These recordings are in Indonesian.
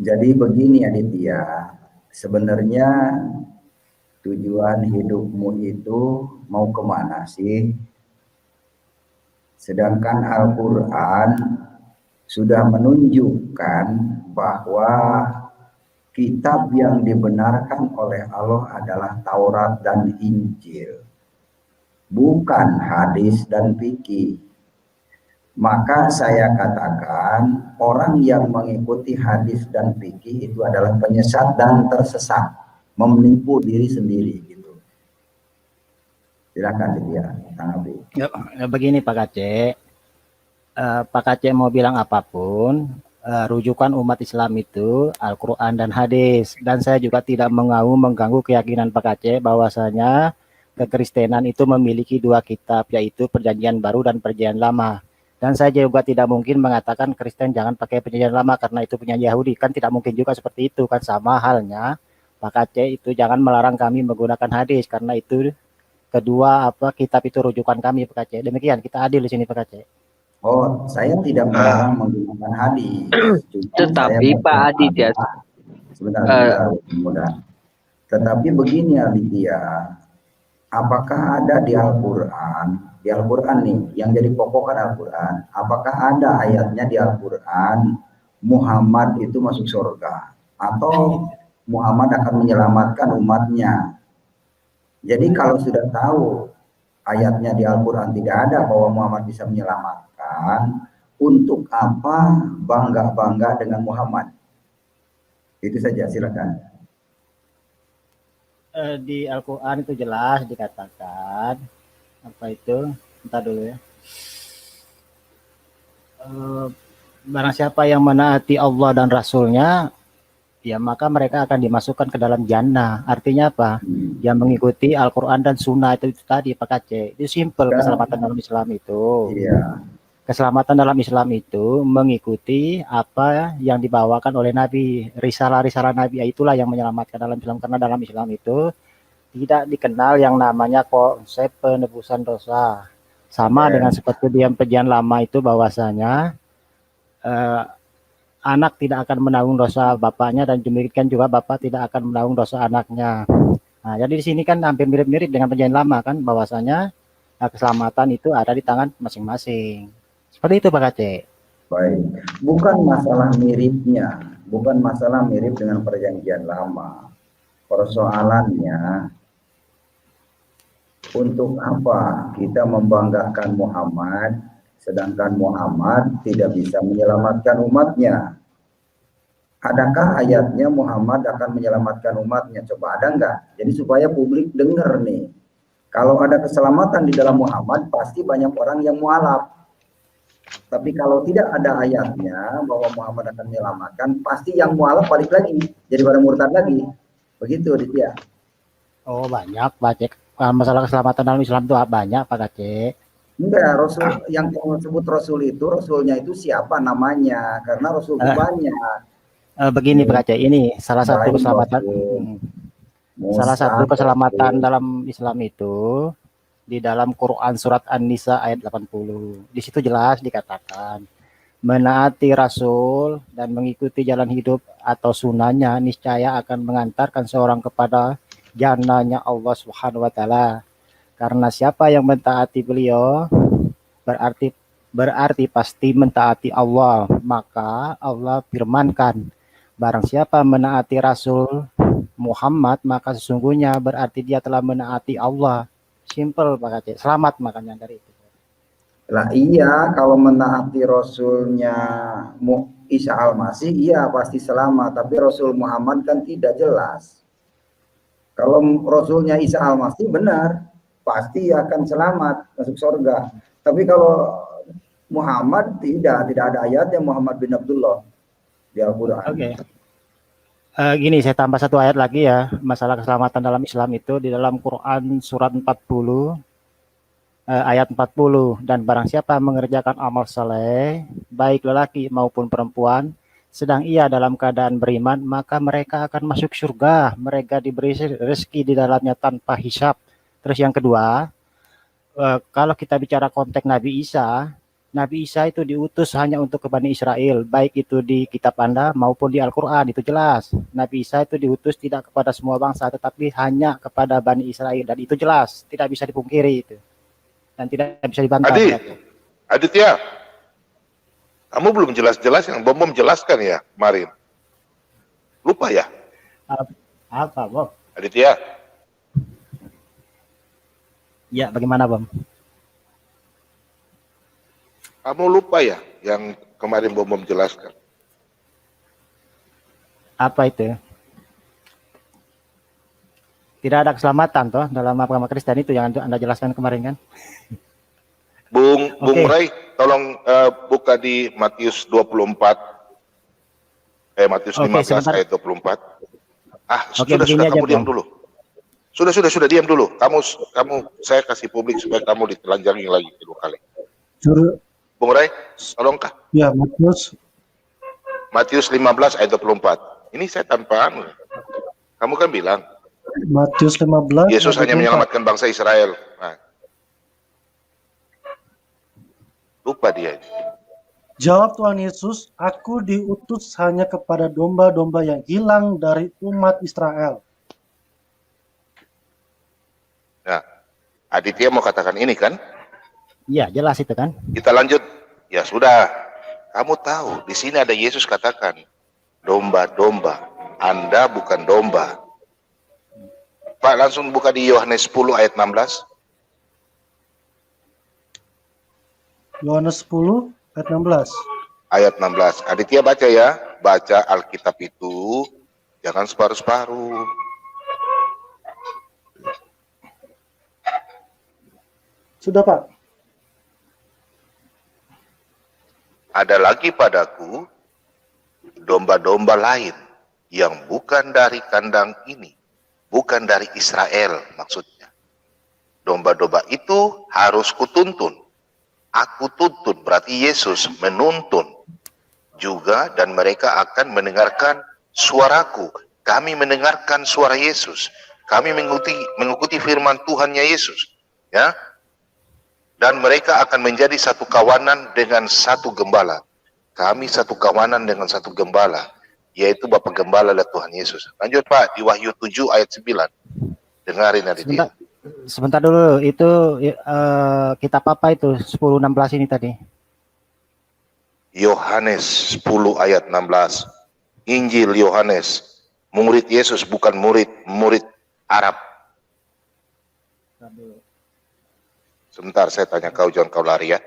Jadi begini Aditya, sebenarnya tujuan hidupmu itu mau kemana sih? Sedangkan Al-Quran sudah menunjukkan bahwa kitab yang dibenarkan oleh Allah adalah Taurat dan Injil, bukan hadis dan fikih. Maka saya katakan orang yang mengikuti hadis dan fikih itu adalah penyesat dan tersesat, menipu diri sendiri gitu. Silakan dia tanggapi. Ya, begini Pak Aceh, Pak Aceh mau bilang apapun, rujukan umat Islam itu Al-Quran dan hadis. Dan saya juga tidak mengganggu keyakinan Pak Aceh bahwasanya kekristenan itu memiliki dua kitab, yaitu Perjanjian Baru dan Perjanjian Lama. Dan saya juga tidak mungkin mengatakan Kristen jangan pakai Perjanjian Lama karena itu punya Yahudi. Kan tidak mungkin juga seperti itu. Kan sama halnya Pak Aceh itu jangan melarang kami menggunakan hadis karena itu kedua kitab itu rujukan kami Pak Aceh. Demikian kita adil di sini Pak Aceh. Oh, saya tidak melarang menggunakan hadis. Tetapi Pak Aditya, sebentar, mudah. Tetapi begini Aditya, apakah ada di Al-Quran nih, yang jadi pokok kan Al-Quran, apakah ada ayatnya di Al-Quran Muhammad itu masuk surga atau Muhammad akan menyelamatkan umatnya? Jadi kalau sudah tahu ayatnya di Al-Quran tidak ada bahwa Muhammad bisa menyelamatkan, untuk apa bangga-bangga dengan Muhammad? Itu saja, silakan. Di Al-Quran itu jelas dikatakan apa itu? Entar dulu ya. Barang siapa yang menaati Allah dan Rasulnya, ya maka mereka akan dimasukkan ke dalam jannah. Artinya apa? Yang mengikuti Al-Quran dan Sunnah itu tadi Pak Aceh. Itu simple keselamatan dalam Islam itu. Iya. Keselamatan dalam Islam itu mengikuti apa yang dibawakan oleh Nabi. Risalah-risalah Nabi itulah yang menyelamatkan dalam Islam. Karena dalam Islam itu tidak dikenal yang namanya konsep penebusan dosa. Sama dengan seperti di Perjanjian Lama itu bahwasanya anak tidak akan menanggung dosa bapaknya dan demikian juga bapak tidak akan menanggung dosa anaknya. Nah, jadi di sini kan hampir mirip-mirip dengan Perjanjian Lama kan bahwasanya keselamatan itu ada di tangan masing-masing. Seperti itu Pak Aceh. Baik, bukan masalah miripnya, bukan masalah mirip dengan Perjanjian Lama. Persoalannya, untuk apa kita membanggakan Muhammad, sedangkan Muhammad tidak bisa menyelamatkan umatnya? Adakah ayatnya Muhammad akan menyelamatkan umatnya? Coba ada enggak? Jadi supaya publik dengar nih. Kalau ada keselamatan di dalam Muhammad, pasti banyak orang yang mualaf. Tapi kalau tidak ada ayatnya bahwa Muhammad akan menyelamatkan, pasti yang mualaf balik lagi, jadi pada murtad lagi. Begitu dia. Oh banyak Pak Aceh. Masalah keselamatan dalam Islam itu banyak Pak Aceh. Enggak, Rasul yang disebut Rasul itu, Rasulnya itu siapa namanya? Karena Rasul itu banyak. Begini Pak Aceh, ini salah satu keselamatan. Salah satu keselamatan dalam Islam itu di dalam Quran surat An-Nisa ayat 80. Di situ jelas dikatakan menaati Rasul dan mengikuti jalan hidup atau sunnahnya niscaya akan mengantarkan seorang kepada jannahnya Allah Subhanahu wa taala. Karena siapa yang mentaati beliau berarti pasti mentaati Allah. Maka Allah firmankan, barang siapa menaati Rasul Muhammad maka sesungguhnya berarti dia telah menaati Allah. Simple Pak Aceh. Selamat makanya dari itu. Lah iya, kalau menaati Rasulnya Isa Al-Masih, iya pasti selamat. Tapi Rasul Muhammad kan tidak jelas. Kalau Rasulnya Isa Al-Masih benar, pasti akan selamat, masuk surga. Tapi kalau Muhammad tidak ada ayatnya Muhammad bin Abdullah di Al-Quran. Oke. Gini, saya tambah satu ayat lagi ya, masalah keselamatan dalam Islam itu di dalam Quran surat 40 ayat 40, dan barang siapa mengerjakan amal saleh baik lelaki maupun perempuan sedang ia dalam keadaan beriman maka mereka akan masuk surga, mereka diberi rezeki di dalamnya tanpa hisab. Terus yang kedua, kalau kita bicara konteks Nabi Isa, Nabi Isa itu diutus hanya untuk ke Bani Israel, baik itu di kitab Anda maupun di Al-Quran, itu jelas. Nabi Isa itu diutus tidak kepada semua bangsa, tetapi hanya kepada Bani Israel, dan itu jelas, tidak bisa dipungkiri itu, dan tidak bisa dibantah. Aditya, kamu belum jelas-jelas yang Bom jelaskan ya kemarin. Lupa ya? Apa, Bom? Aditya? Ya, bagaimana, Bom? Kamu lupa ya yang kemarin Bom jelaskan? Apa itu? Tidak ada keselamatan toh dalam agama Kristen itu yang Anda jelaskan kemarin kan? Bung Ray, tolong buka di Matius 24. Matius 15 sebentar. ayat 24. Oke, sudah begini aja, kamu diam Bang. dulu. Sudah diam dulu. Kamu saya kasih publik supaya kamu ditelanjangi lagi kedua kali. Bung Ray, tolongkah? Ya, Matius 15 ayat 24. Ini saya tanpa anu. Kamu kan bilang Matius 15 Yesus hanya 24. menyelamatkan bangsa Israel. Nah. Lupa dia. Jawab Tuhan Yesus, aku diutus hanya kepada domba-domba yang hilang dari umat Israel. Nah, Aditya mau katakan ini kan? Iya, jelas itu kan? Kita lanjut. Ya sudah. Kamu tahu, di sini ada Yesus katakan, domba-domba, Anda bukan domba. Pak, langsung buka di Yohanes 10 ayat 16. Yohanes 10 ayat 16. Ayat 16. Aditya baca ya. Baca Alkitab itu, jangan separuh-separuh. Sudah, Pak. Ada lagi padaku domba-domba lain yang bukan dari kandang ini, bukan dari Israel maksudnya. Domba-domba itu harus kutuntun. Aku tuntun, berarti Yesus menuntun juga, dan mereka akan mendengarkan suaraku. Kami mendengarkan suara Yesus. Kami mengikuti firman Tuhannya Yesus. Ya. Dan mereka akan menjadi satu kawanan dengan satu gembala. Kami satu kawanan dengan satu gembala, yaitu Bapak Gembala dan Tuhan Yesus. Lanjut Pak, di Wahyu 7 ayat 9. Dengarin Aditya. Sebentar dulu, itu kitab apa itu? 10:16 ini tadi. Yohanes 10 ayat 16. Injil Yohanes. Murid Yesus bukan murid Arab. Sebentar, saya tanya kau, jangan kau lari ya.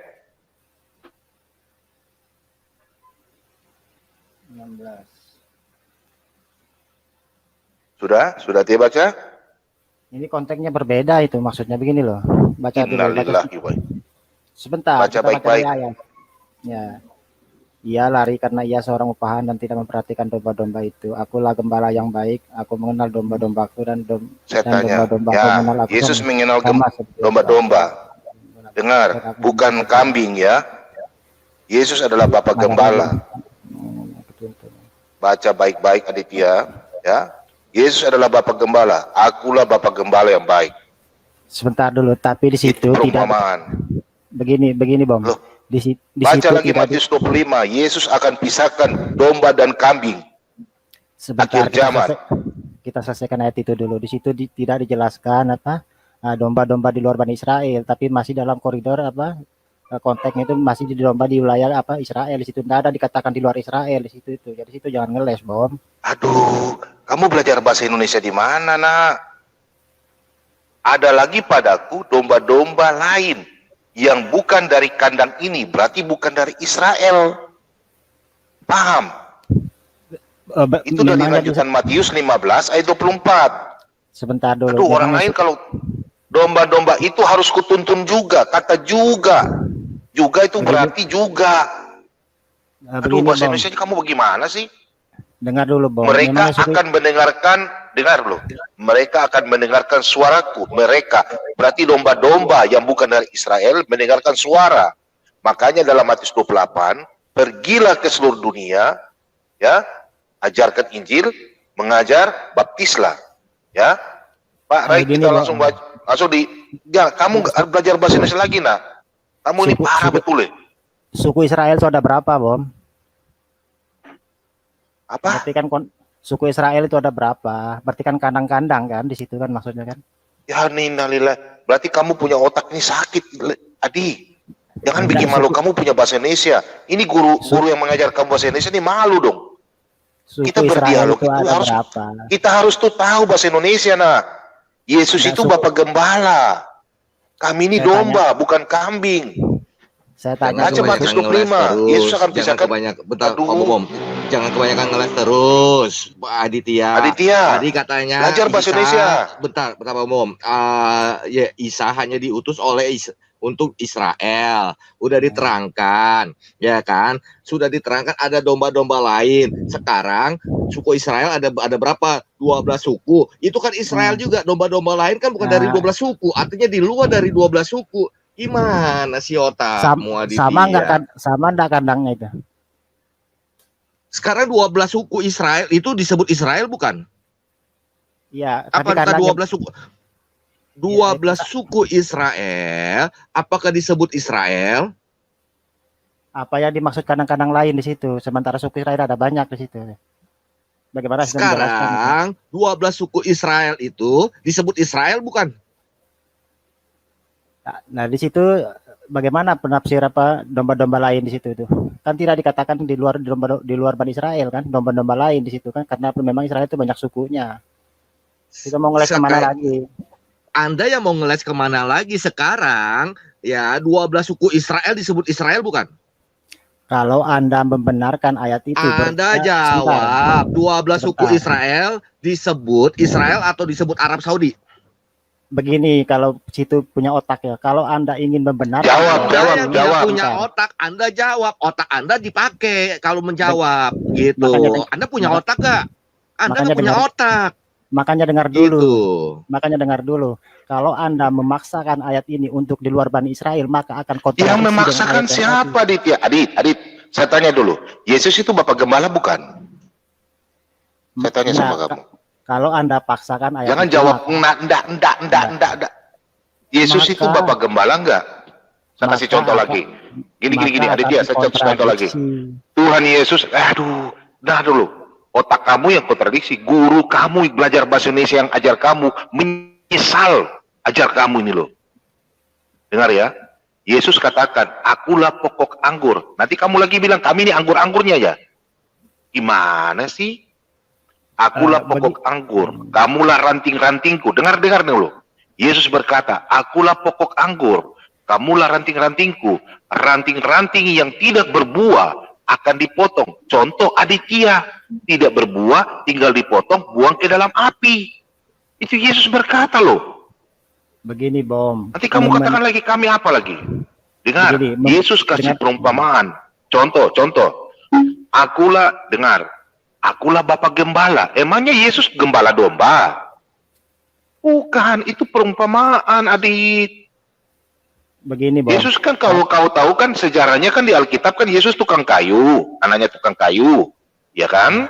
16. Sudah dia baca? Ini konteksnya berbeda itu, maksudnya begini loh. Baca dulu. Innalillahi wa Sebentar. Baca baik-baik. Ya. Ia lari karena ia seorang upahan dan tidak memperhatikan domba-domba itu. Akulah gembala yang baik. Aku mengenal domba-dombaku dan Saya tanya, domba-dombaku ya, mengenal aku. Yesus mengenal Sama seperti domba-domba. Dengar, bukan kambing ya. Yesus adalah Bapak Gembala. Baca baik-baik Aditya, ya. Yesus adalah Bapak Gembala. Akulah Bapak Gembala yang baik. Sebentar dulu, tapi di situ Itu tidak perumpamaan. begini Bom. Loh, Di baca situ lagi tidak Matius 25. Yesus akan pisahkan domba dan kambing. sebentar akhir zaman. kita selesaikan ayat itu dulu. Di situ tidak dijelaskan domba-domba di luar Bani Israel, tapi masih dalam koridor konteksnya itu masih di domba di wilayah Israel. Di situ tidak ada dikatakan di luar Israel di situ itu. Jadi situ jangan ngeles, Bom. Aduh, kamu belajar bahasa Indonesia di mana, Nak? Ada lagi padaku domba-domba lain yang bukan dari kandang ini, berarti bukan dari Israel. Paham? Itu dari lanjutan Matius 15 ayat 24. Sebentar dulu. Aduh, orang lain kalau domba-domba itu harus kutuntun juga, kata juga. Juga itu berarti juga. Aduh, bahasa Indonesia kamu bagaimana sih? Dengar dulu, Bom. Mereka akan mendengarkan, dengar loh. Mereka akan mendengarkan suaraku. Mereka, berarti domba-domba yang bukan dari Israel mendengarkan suara. Makanya dalam Matius 28, pergilah ke seluruh dunia, ya, ajarkan Injil, mengajar, baptislah, ya. Pak Rai, kita langsung baca, langsung ya, kamu belajar bahasa Indonesia lagi, nak. Kamu ini parah betul, ya. Suku Israel itu ada berapa, Bom? Apa? Berarti kan suku Israel itu ada berapa? Berarti kan kandang-kandang kan di situ kan maksudnya kan? Ya ninnalillah. Berarti kamu punya otak ini sakit, Adi. Jangan bikin malu, kamu punya bahasa Indonesia. Ini guru yang mengajar kamu bahasa Indonesia ini malu dong. Suku Kita berdialog itu ada harus berapa? kita harus tuh tahu bahasa Indonesia nah. Yesus Nggak, itu Bapak Gembala. Kami ini Saya domba, bukan kambing. Saya tanya Baca dulu. Matius Kebanyakan ngeles 25. terus. Yesus akan Jangan pisahkan. kebanyakan, bentar, Aduh. Pak Bom. Jangan kebanyakan ngeles terus, Pak Aditya. Aditya, Tadi katanya belajar bahasa Isa, Indonesia. bentar, Pak Bom. Ya, Isa hanya diutus oleh untuk Israel. Udah diterangkan, ya kan? Sudah diterangkan ada domba-domba lain. Sekarang suku Israel ada berapa? 12 suku. Itu kan Israel juga. Domba-domba lain kan bukan dari 12 suku. Artinya di luar dari 12 suku. Gimana sih otakmu, Aditya? Sama enggak kandangnya itu? Sekarang 12 suku Israel itu disebut Israel bukan? Iya, tapi Apakah kandangnya 12 suku? 12 suku Israel, apakah disebut Israel? apa yang dimaksud kandang-kandang lain di situ? Sementara suku Israel ada banyak di situ. Bagaimana saya menjelaskan itu? Sekarang 12 suku Israel itu disebut Israel bukan? Nah, di situ bagaimana penafsir apa domba-domba lain di situ itu? Kan tidak dikatakan di luar Bani Israel kan, domba-domba lain di situ kan, karena memang Israel itu banyak sukunya. Kita mau ngeles kemana lagi? Anda yang mau ngeles kemana lagi sekarang? Ya, 12 suku Israel disebut Israel bukan? Kalau Anda membenarkan ayat itu, Anda jawab, 12 suku Israel disebut Israel atau disebut Arab Saudi? Begini, kalau situ punya otak ya. Kalau Anda ingin membenarkan, Jawab. Punya otak, Anda jawab. Otak Anda dipakai kalau menjawab, gitu. Anda punya otak gak? Anda nggak punya otak. Makanya dengar dulu. Gitu. Makanya dengar dulu. Kalau Anda memaksakan ayat ini untuk di luar Bani Israel, maka akan kontradiksi. Yang memaksakan siapa, Aditya? Adit, saya tanya dulu. Yesus itu Bapak Gembala bukan? Saya tanya sama kamu. Kalau Anda paksakan ayat jangan itu, jawab enggak. Yesus itu Bapak Gembala enggak? Saya kasih contoh lagi. Gini Aditya, saya kasih contoh lagi. Tuhan Yesus, dah dulu. Otak kamu yang kontradiksi. Guru kamu belajar bahasa Indonesia yang ajar kamu menyesal ajar kamu ini loh. Dengar ya. Yesus katakan, akulah pokok anggur. Nanti kamu lagi bilang, kami ini anggur-anggurnya ya. Gimana sih? Akulah pokok anggur, kamulah ranting-rantingku. Dengar dulu. Yesus berkata, akulah pokok anggur, kamulah ranting-rantingku. Ranting-ranting yang tidak berbuah akan dipotong. Contoh Aditya, tidak berbuah, tinggal dipotong, buang ke dalam api. Itu Yesus berkata loh. Begini, Bom. Nanti kamu katakan lagi, kami apa lagi? Dengar, Yesus kasih perumpamaan. Contoh. Akulah Bapak Gembala. Emangnya Yesus gembala domba? Bukan, itu perumpamaan, Adit. Begini, Bom. Yesus kan kalau kau tahu kan sejarahnya kan di Alkitab kan Yesus tukang kayu, anaknya tukang kayu, ya kan?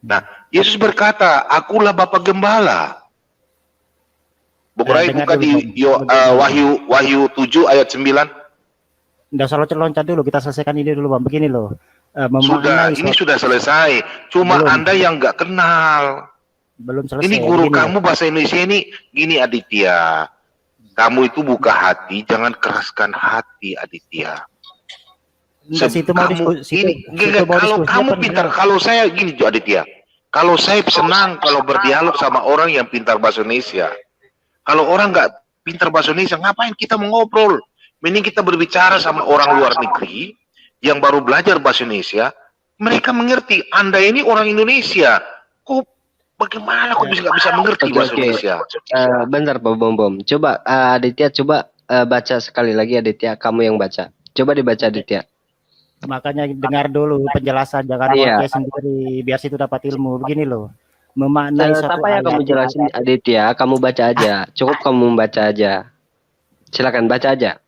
Nah, Yesus berkata, akulah Bapak Gembala. Bukurai buka di Wahyu 7 ayat 9. Nggak usah loncat dulu, kita selesaikan ini dulu, Bang. Begini loh. Ini sudah selesai. Cuma belum. Anda yang nggak kenal. Belum selesai. Ini guru kamu bahasa Indonesia ini, gini Aditya. Kamu itu buka hati, jangan keraskan hati, Aditya. Kalau kamu pintar, kalau saya gini Aditya. Kalau saya senang kalau berdialog sama orang yang pintar bahasa Indonesia. Kalau orang nggak pintar bahasa Indonesia, ngapain kita mengobrol? Mending kita berbicara sama orang luar negeri yang baru belajar bahasa Indonesia, mereka mengerti. Anda ini orang Indonesia, bagaimana kok nggak bisa mengerti bahasa Indonesia? Bentar, Bom. Coba Aditya, baca sekali lagi Aditya, kamu yang baca. Coba dibaca Aditya. Makanya dengar dulu penjelasan, jangan pakai sendiri, biar situ dapat ilmu. Begini loh, memaknai apa yang kamu jelasin Aditya, kamu baca aja. Cukup kamu membaca aja. Silakan baca aja.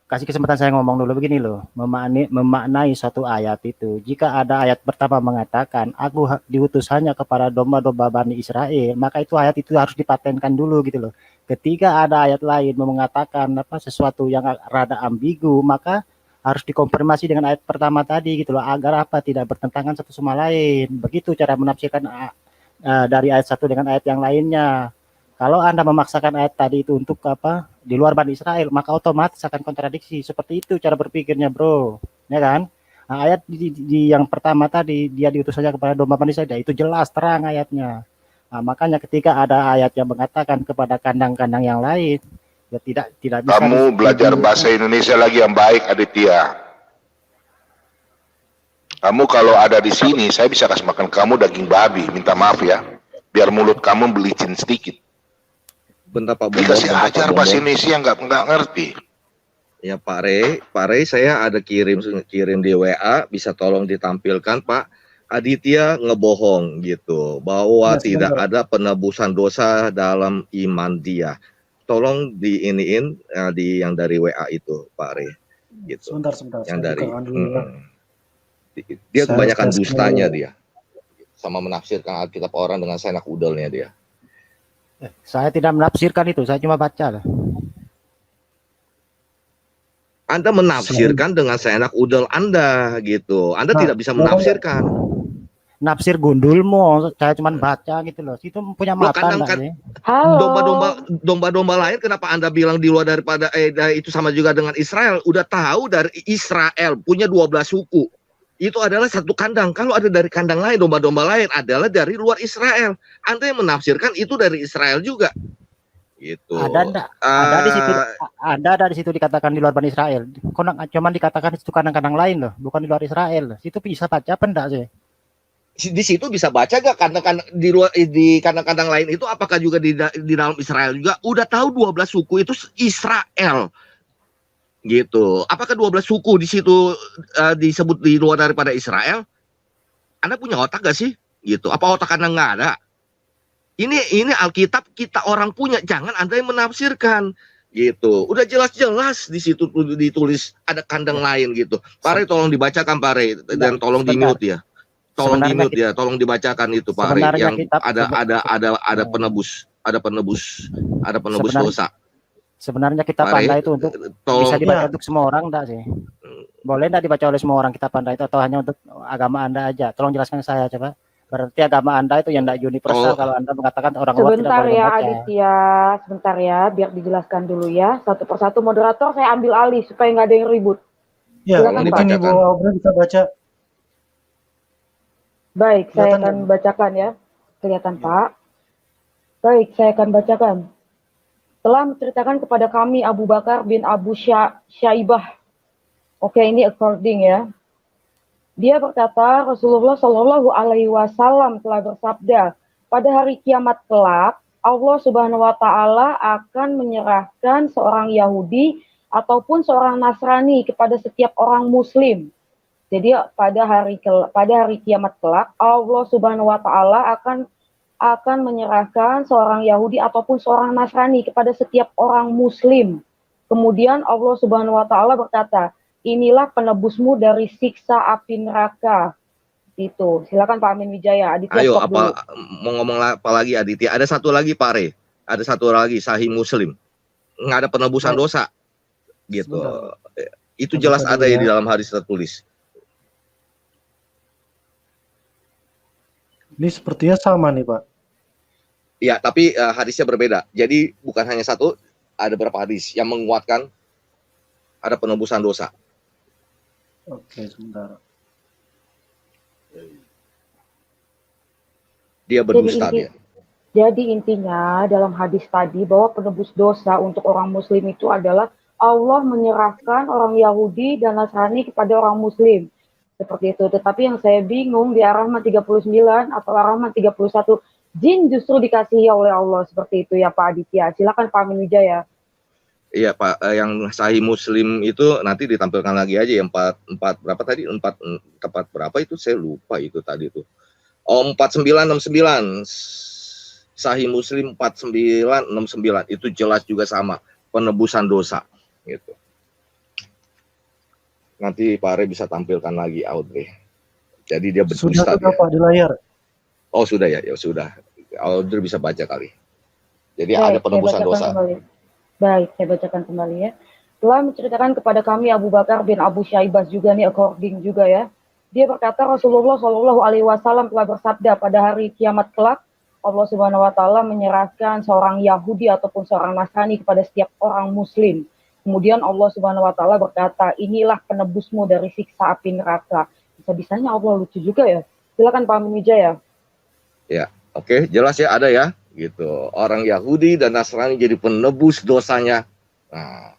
Kasih kesempatan saya ngomong dulu. Begini loh, memaknai suatu ayat itu. Jika ada ayat pertama mengatakan, aku diutus hanya kepada domba-domba Bani Israel, maka itu ayat itu harus dipatenkan dulu gitu loh. Ketika ada ayat lain mengatakan sesuatu yang rada ambigu, maka harus dikonfirmasi dengan ayat pertama tadi gitu loh, agar apa, tidak bertentangan satu sama lain. Begitu cara menafsirkan dari ayat satu dengan ayat yang lainnya. Kalau Anda memaksakan ayat tadi itu untuk apa, di luar Bani Israel, maka otomatis akan kontradiksi. Seperti itu cara berpikirnya, bro, ya kan? Nah, ayat di yang pertama tadi, dia diutus saja kepada domba Bani Israel, itu jelas terang ayatnya. Nah, makanya ketika ada ayat yang mengatakan kepada kandang-kandang yang lain, ya tidak bisa. Kamu belajar bahasa Indonesia lagi yang baik, Aditya. Kamu kalau ada di sini, saya bisa kasih makan kamu daging babi. Minta maaf ya, biar mulut kamu belicin sedikit. Bentar Pak Bom. Dikasih ajar bahasa Indonesia nggak ngerti. Ya Pak Rey, saya ada kirim di WA, bisa tolong ditampilkan Pak. Aditya ngebohong gitu, bahwa tidak ada penebusan dosa dalam iman dia. Tolong diiniin di yang dari WA itu Pak Rey. Gitu. Sebentar. Yang dari dia Saya kebanyakan tes dustanya dulu. dia. Sama menafsirkan Alkitab orang dengan senak udelnya dia. Saya tidak menafsirkan itu, saya cuma baca. Anda menafsirkan dengan seenak udel Anda gitu. Anda tidak bisa menafsirkan. Nafsir gundulmu, saya cuma baca gitu loh. Itu punya mata enggak sih? Domba-domba lain kenapa Anda bilang di luar daripada itu sama juga dengan Israel? Udah tahu dari Israel punya 12 suku. Itu adalah satu kandang. Kalau ada dari kandang lain, domba-domba lain adalah dari luar Israel. Anda yang menafsirkan itu dari Israel juga. Gitu. Ada enggak? Ada di situ dikatakan di luar Bani Israel. Cuman dikatakan itu kandang-kandang lain loh, bukan di luar Israel. Situ bisa baca apa enggak sih? Di situ bisa baca gak kandang-kandang di luar, di kandang-kandang lain itu apakah juga di dalam Israel juga? Udah tahu 12 suku itu Israel. Gitu. Apakah 12 suku di situ disebut di luar daripada Israel? Anda punya otak gak sih? Gitu. Apa otak Anda nggak ada? Ini Alkitab kita orang punya, jangan Anda yang menafsirkan. Gitu. Udah jelas-jelas di situ ditulis ada kandang lain gitu. Pak Rey tolong dibacakan Pak Rey dan tolong di-mute ya. Tolong di-mute ya, tolong dibacakan itu Pak Rey yang ada penebus dosa. Sebenarnya kita pandai itu untuk bisa dibaca untuk semua orang enggak sih? Boleh enggak dibaca oleh semua orang kita pandai itu, atau hanya untuk agama Anda aja? Tolong jelaskan saya coba. Berarti agama Anda itu yang enggak universal kalau Anda mengatakan orang luar tidak boleh membaca. Aditya, sebentar ya, biar dijelaskan dulu ya. Satu persatu moderator saya ambil alih supaya nggak ada yang ribut. Ya, mungkin Ibu Aubrey bisa baca. Baik, saya akan bacakan ya. Kelihatan Pak. Baik, saya akan bacakan. Telah menceritakan kepada kami Abu Bakar bin Abu Syaibah. Oke, ini according ya. Dia berkata, Rasulullah Shallallahu Alaihi Wasallam telah bersabda, pada hari kiamat kelak, Allah Subhanahu Wa Taala akan menyerahkan seorang Yahudi ataupun seorang Nasrani kepada setiap orang Muslim. Jadi pada hari kiamat kelak, Allah Subhanahu Wa Taala akan menyerahkan seorang Yahudi ataupun seorang Nasrani kepada setiap orang Muslim. Kemudian Allah Subhanahu Wa Taala berkata, inilah penebusmu dari siksa api neraka. Itu. Silakan Pak Amin Wijaya. Aditya, ayo mau ngomong apa lagi Aditya? Ada satu lagi Pak Rey. Ada satu lagi Sahih Muslim. Nggak ada penebusan dosa. Gitu. Itu jelas ada ya di dalam hadis tertulis. Ini sepertinya sama nih Pak. Ya, tapi hadisnya berbeda. Jadi bukan hanya satu, ada beberapa hadis yang menguatkan ada penebusan dosa. Oke, sebentar. Dia berdusta dia. Jadi intinya dalam hadis tadi bahwa penebus dosa untuk orang Muslim itu adalah Allah menyerahkan orang Yahudi dan Nasrani kepada orang Muslim. Seperti itu. Tetapi yang saya bingung di Ar-Rahman 39 atau Ar-Rahman 31, jin justru dikasihi oleh Allah. Seperti itu ya Pak Aditya. Silakan Pak Amin Wijaya. Iya Pak, yang Sahih Muslim itu nanti ditampilkan lagi aja ya, 4 berapa tadi? 4 berapa itu saya lupa itu tadi tuh. Oh, 4969. Sahih Muslim 4969 itu jelas juga sama penebusan dosa gitu. Nanti Pak Rey bisa tampilkan lagi Audrey. Jadi dia berdusta. Sudah Pak di layar. Oh sudah ya, ya sudah. Audrey bisa baca kali. Jadi ada penebusan dosa. Baik, saya bacakan kembali ya. telah menceritakan kepada kami Abu Bakar bin Abu Syaibah juga nih according juga ya. Dia berkata Rasulullah Shallallahu Alaihi Wasallam telah bersabda pada hari kiamat kelak Allah Subhanahu Wa Taala menyerahkan seorang Yahudi ataupun seorang Nasrani kepada setiap orang Muslim. Kemudian Allah Subhanahu Wa Taala berkata, inilah penebusmu dari siksa api neraka. Bisa-bisanya Allah lucu juga ya. Silakan Pak Amin Wijaya. Ya, oke, jelas ya ada ya, gitu. Orang Yahudi dan Nasrani jadi penebus dosanya. Nah,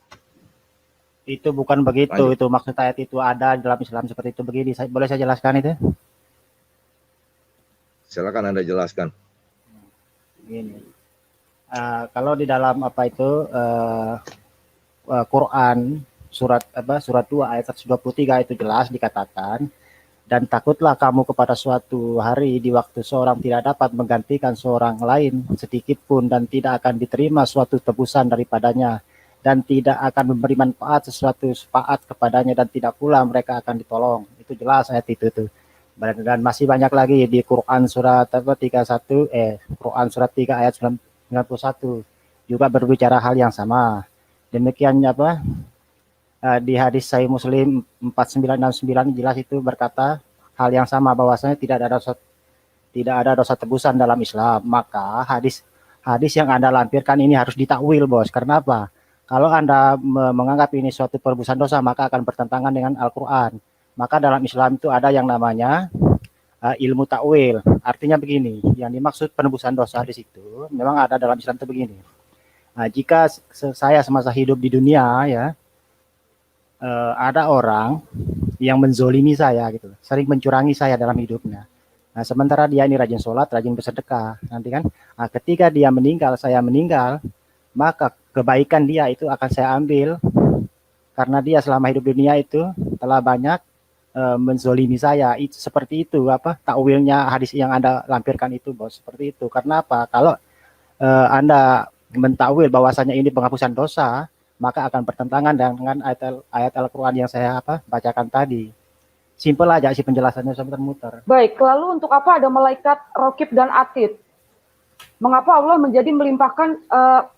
Itu bukan begitu, lanjut. itu maksud ayat itu ada dalam Islam seperti itu begini. Boleh saya jelaskan itu? Silakan Anda jelaskan. Gini. Kalau di dalam apa itu Quran surat 2 ayat 123 itu jelas dikatakan, dan takutlah kamu kepada suatu hari di waktu seorang tidak dapat menggantikan seorang lain sedikit pun dan tidak akan diterima suatu tebusan daripadanya dan tidak akan memberi manfaat sesuatu syafaat kepadanya dan tidak pula mereka akan ditolong. Itu jelas ayat itu tuh. Dan masih banyak lagi di Quran surat 31 Quran surat 3 ayat 91 juga berbicara hal yang sama. Demikian di hadis Sahih Muslim 4969 jelas itu berkata hal yang sama, bahwasanya tidak ada dosa tebusan dalam Islam. Maka hadis yang Anda lampirkan ini harus ditakwil, Bos. Karena apa? Kalau Anda menganggap ini suatu penebusan dosa, maka akan bertentangan dengan Al-Quran. Maka dalam Islam itu ada yang namanya ilmu takwil. Artinya begini, yang dimaksud penebusan dosa di situ memang ada dalam Islam itu begini. Jika saya semasa hidup di dunia ya, ada orang yang menzolimi saya gitu, sering mencurangi saya dalam hidupnya. Nah, sementara dia ini rajin sholat, rajin bersedekah, nanti kan, ketika dia meninggal, saya meninggal, maka kebaikan dia itu akan saya ambil karena dia selama hidup dunia itu telah banyak menzolimi saya. Itu seperti itu takwilnya hadis yang Anda lampirkan itu, Bos. Seperti itu. Karena apa? Kalau Anda mentakwil bahwasanya ini penghapusan dosa, maka akan bertentangan dengan ayat Al-Quran yang saya bacakan tadi. Simpel aja sih penjelasannya, sampai muter. Baik, lalu untuk apa ada malaikat Raqib dan Atid? Mengapa Allah menjadi melimpahkan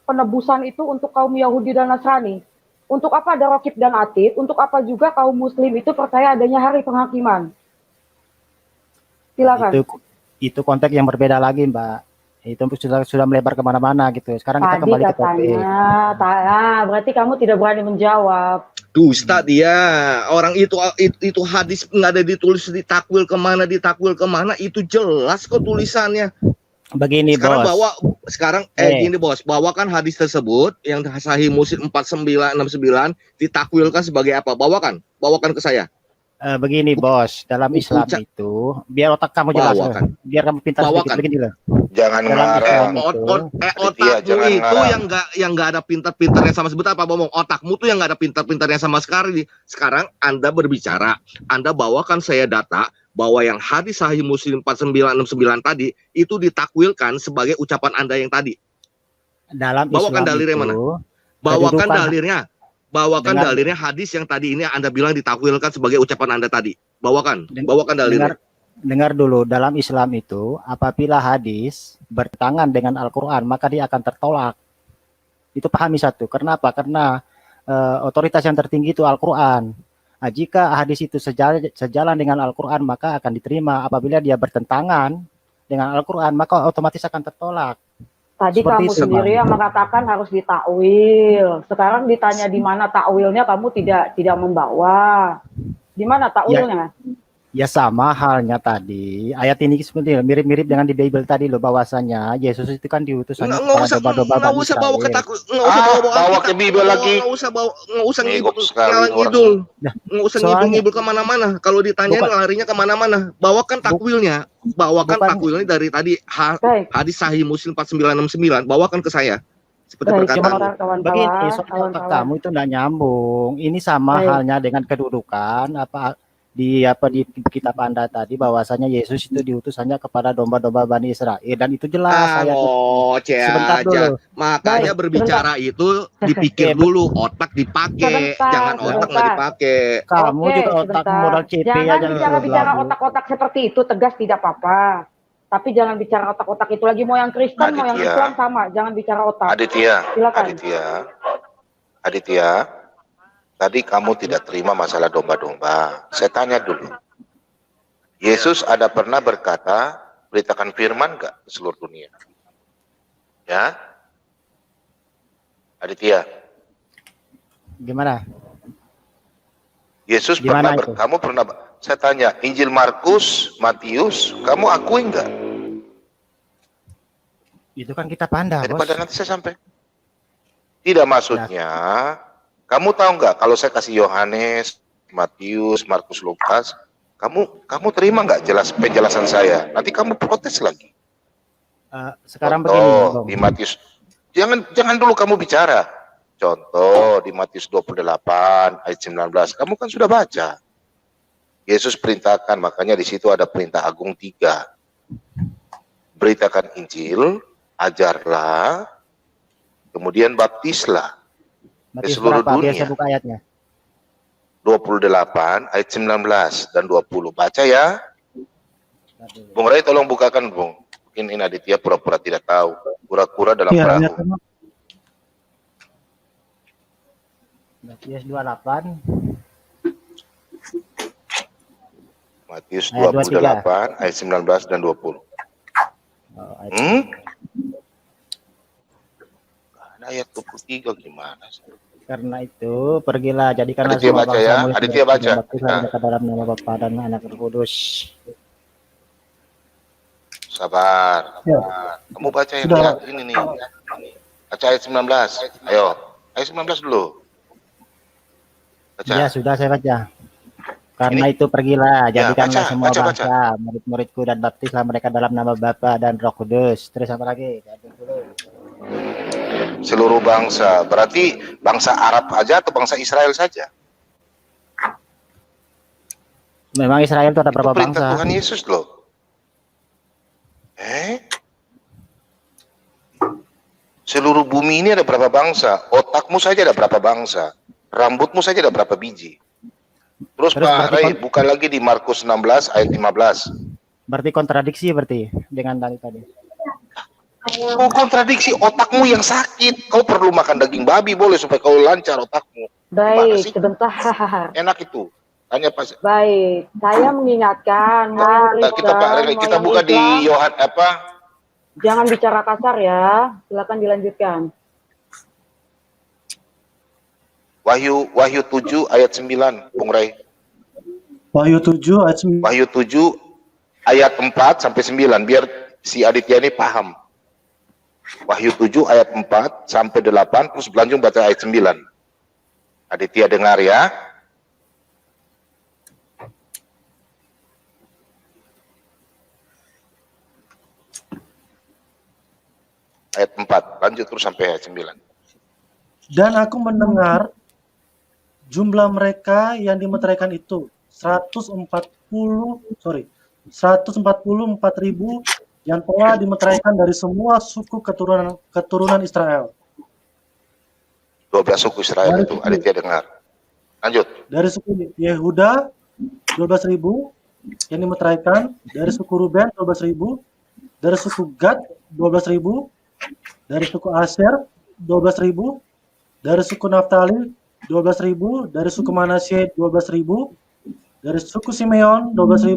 penebusan itu untuk kaum Yahudi dan Nasrani? Untuk apa ada Raqib dan Atid? Untuk apa juga kaum Muslim itu percaya adanya hari penghakiman? Silakan. Itu konteks yang berbeda lagi, Mbak. Itu sudah melebar kemana-mana gitu. Sekarang kita kembali ke topik. Berarti kamu tidak berani menjawab. Dusta dia. Orang itu hadis nggak ada ditulis ditakwil kemana itu jelas kok tulisannya. Begini, Sekarang Bos. Gini Bos, bawakan hadis tersebut yang Sahih Muslim 4969 ditakwilkan sebagai apa? Bawakan ke saya. Begini Bos, dalam Islam itu biar otak kamu jelas, biar kamu pintar sedikit begini loh. Jangan ngarang. Otakmu itu yang nggak ada pintar-pintarnya sama, sebentar Pak Bomong. Otakmu tuh yang nggak ada pintar-pintarnya sama sekali. Sekarang Anda berbicara, Anda bawakan saya data bahwa yang hadis Sahih Muslim 4969 tadi itu ditakwilkan sebagai ucapan Anda yang tadi. Dalam bawakan Islam dalilnya mana? Bawakan dalilnya. Bawakan dalilnya hadis yang tadi ini Anda bilang ditakwilkan sebagai ucapan Anda tadi. Bawakan dalilnya. Dengar dulu, dalam Islam itu apabila hadis bertentangan dengan Al-Quran maka dia akan tertolak. Itu pahami satu. Kenapa? Karena otoritas yang tertinggi itu Al-Quran. Jika hadis itu sejalan dengan Al-Quran maka akan diterima. Apabila dia bertentangan dengan Al-Quran maka otomatis akan tertolak. Tadi seperti kamu itu, sendiri yang mengatakan harus ditakwil. Sekarang ditanya di mana takwilnya, kamu tidak membawa. Di mana takwilnya? Ya sama halnya tadi. Ayat ini sebenarnya mirip-mirip dengan di Bible tadi loh, bahwasanya Yesus itu kan diutus hanya kepada domba-domba. Nggak usah bawa ke bawa ke Bible lagi. Nggak usah ngibul kemana-mana. Kalau ditanya larinya kemana-mana. Bawakan takwilnya. Takwilnya dari tadi hadis Sahih Muslim 4969. Bawakan ke saya. Seperti perkataan. Begini, soal kamu itu nggak nyambung. Ini sama halnya dengan kedudukan di kitab Anda tadi, bahwasanya Yesus itu diutus hanya kepada domba-domba Bani Israel, dan itu jelas. Sebentar dulu. Makanya berbicara itu dipikir dulu, otak dipakai, jangan otak nggak dipakai. Kamu juga otak modal CP aja. Jangan bicara otak-otak seperti itu, tegas tidak apa-apa. Tapi jangan bicara otak-otak itu lagi, mau yang Kristen, mau yang Islam sama, jangan bicara otak. Aditya, silakan. Aditya, Tadi kamu tidak terima masalah domba-domba. Saya tanya dulu. Yesus ada pernah berkata, beritakan firman nggak ke seluruh dunia? Ya? Aditya, Gimana? Yesus Gimana pernah, itu? kamu pernah, saya tanya, Injil Markus, Matius, kamu akui nggak? Itu kan kita pandang, Bos. Daripada nanti saya sampai. Tidak, maksudnya, kamu tahu nggak kalau saya kasih Yohanes, Matius, Markus, Lukas, kamu terima nggak penjelasan saya? Nanti kamu protes lagi. Sekarang Contoh, begini, Bang. di Matius, jangan dulu kamu bicara. Contoh di Matius 28 ayat 19, kamu kan sudah baca. Yesus perintahkan, makanya di situ ada perintah agung 3. Beritakan Injil, ajarlah, kemudian baptislah ke Matius seluruh berapa? Biar dunia. saya buka ayatnya. 28 ayat 19 dan 20. Baca ya. Bung Ray tolong bukakan, Bung. Mungkin ini Aditya pura-pura tidak tahu. Pura-pura dalam Iya, perahu. ayatnya. Matius 28 Matius ayat 28 ayat 19 dan 20. ayat Ada ayat 23 gimana sih? Karena itu pergilah jadikanlah Aditya semua baca bangsa ya, murid Aditya baca. mereka dalam nama Bapa dan Anak dan Roh Kudus. Sabar. Ya. Kamu baca yang Sudah. lihat ini nih. Baca ayat 19. Ayo, ayat 19 dulu. Baca. Ya sudah saya baca. Karena itu pergilah Ya, jadikanlah baca, semua baca. bangsa murid-muridku dan baptislah mereka dalam nama Bapa dan Roh Kudus. Terus apa lagi? Seluruh bangsa. Berarti bangsa Arab aja atau bangsa Israel saja? Memang Israel itu ada Itu berapa perintah bangsa? Tuhan Yesus loh. Seluruh bumi ini ada berapa bangsa? Otakmu saja ada berapa bangsa? Rambutmu saja ada berapa biji? Terus Terus Pak berarti Ray, buka lagi di Markus 16 ayat 15. Berarti kontradiksi berarti dengan tadi. Kau kontradiksi, otakmu yang sakit. Kau perlu makan daging babi boleh supaya kau lancar otakmu. Gimana Baik, sih? sebentar. Enak itu. Tanya Pak. Baik, saya mengingatkan, mau yang Kita Pak Ray, Kristen, kita mau buka yang di Islam, Yohan apa? jangan bicara kasar ya. Silakan dilanjutkan. Wahyu 7 ayat 9, Bung Ray. Wahyu 7 ayat 9. Wahyu 7 ayat 4 sampai 9 biar si Aditya ini paham. Wahyu 7 ayat 4 sampai 8 terus berlanjut baca ayat 9. Aditya dengar ya. Ayat 4 lanjut terus sampai ayat 9. Dan aku mendengar jumlah mereka yang dimeteraikan itu 144.000 yang telah dimeteraikan dari semua suku keturunan Israel. 12 suku Israel itu Aditya dengar. Lanjut. Dari suku Yehuda 12.000 yang dimeteraikan, dari suku Ruben 12.000, dari suku Gad 12.000, dari suku Aser 12.000, dari suku Naftali 12.000, dari suku Manasye 12.000, dari suku Simeon 12.000,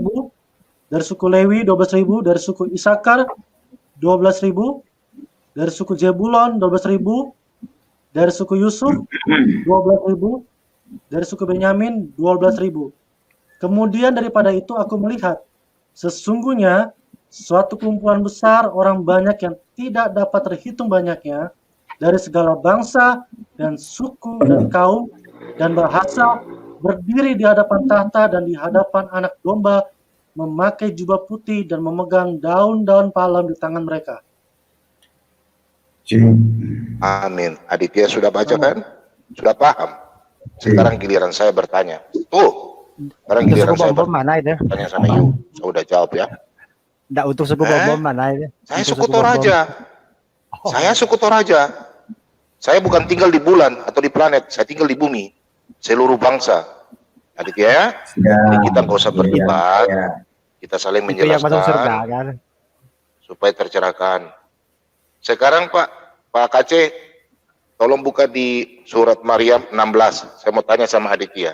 dari suku Lewi 12.000, dari suku Isakar 12.000, dari suku Zebulon 12.000, dari suku Yusuf 12.000, dari suku Benyamin 12.000. Kemudian daripada itu aku melihat sesungguhnya suatu kumpulan besar orang banyak yang tidak dapat terhitung banyaknya dari segala bangsa dan suku dan kaum dan bahasa berdiri di hadapan tahta dan di hadapan Anak Domba memakai jubah putih dan memegang daun-daun palem di tangan mereka. Amin. Aditya sudah baca kan? Sudah paham. Sekarang giliran saya bertanya. Tuh. Sekarang Untuk giliran suku saya bom mana itu? bertanya sama you. Saya udah jawab ya. Enggak untuk suku bom mana itu? Saya Untuk suku Bom-Bom. Toraja. Saya suku Toraja. Saya bukan tinggal di bulan atau di planet. Saya tinggal di bumi. Seluruh bangsa. Aditya ya. Jadi kita nggak usah berdebat. Kita saling Itu yang masuk surga menjelaskan kan? supaya tercerahkan. Sekarang Pak KC, Tolong buka di surat Maryam 16. Saya mau tanya sama Aditya.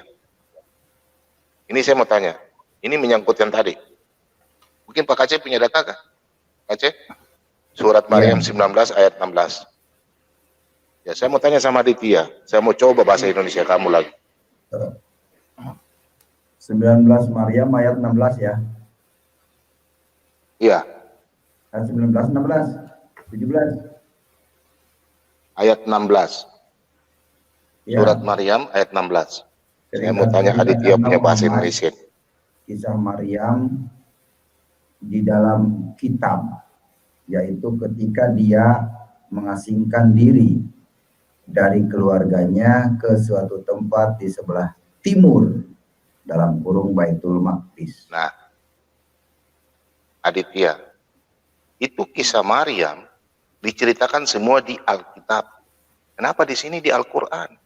Ini saya mau tanya. Ini menyangkut yang tadi. Mungkin Pak Aceh punya data kah? Aceh? Surat Maryam 19 ayat 16. Ya, saya mau tanya sama Aditya. Saya mau coba bahasa Indonesia kamu lagi. 19 Maryam ayat 16 ya. Iya, 19, 16, 17. ayat 16. Ya. Surat Maryam ayat 16. Saya mau Cerita tanya Aditya punya bahasa Muhammad, Indonesia. Kisah Maryam di dalam kitab, yaitu ketika dia mengasingkan diri dari keluarganya ke suatu tempat di sebelah timur dalam kurung Baitul Maqdis. Nah, Aditya, itu kisah Maryam diceritakan semua di Alkitab. Kenapa di sini di Al-Quran?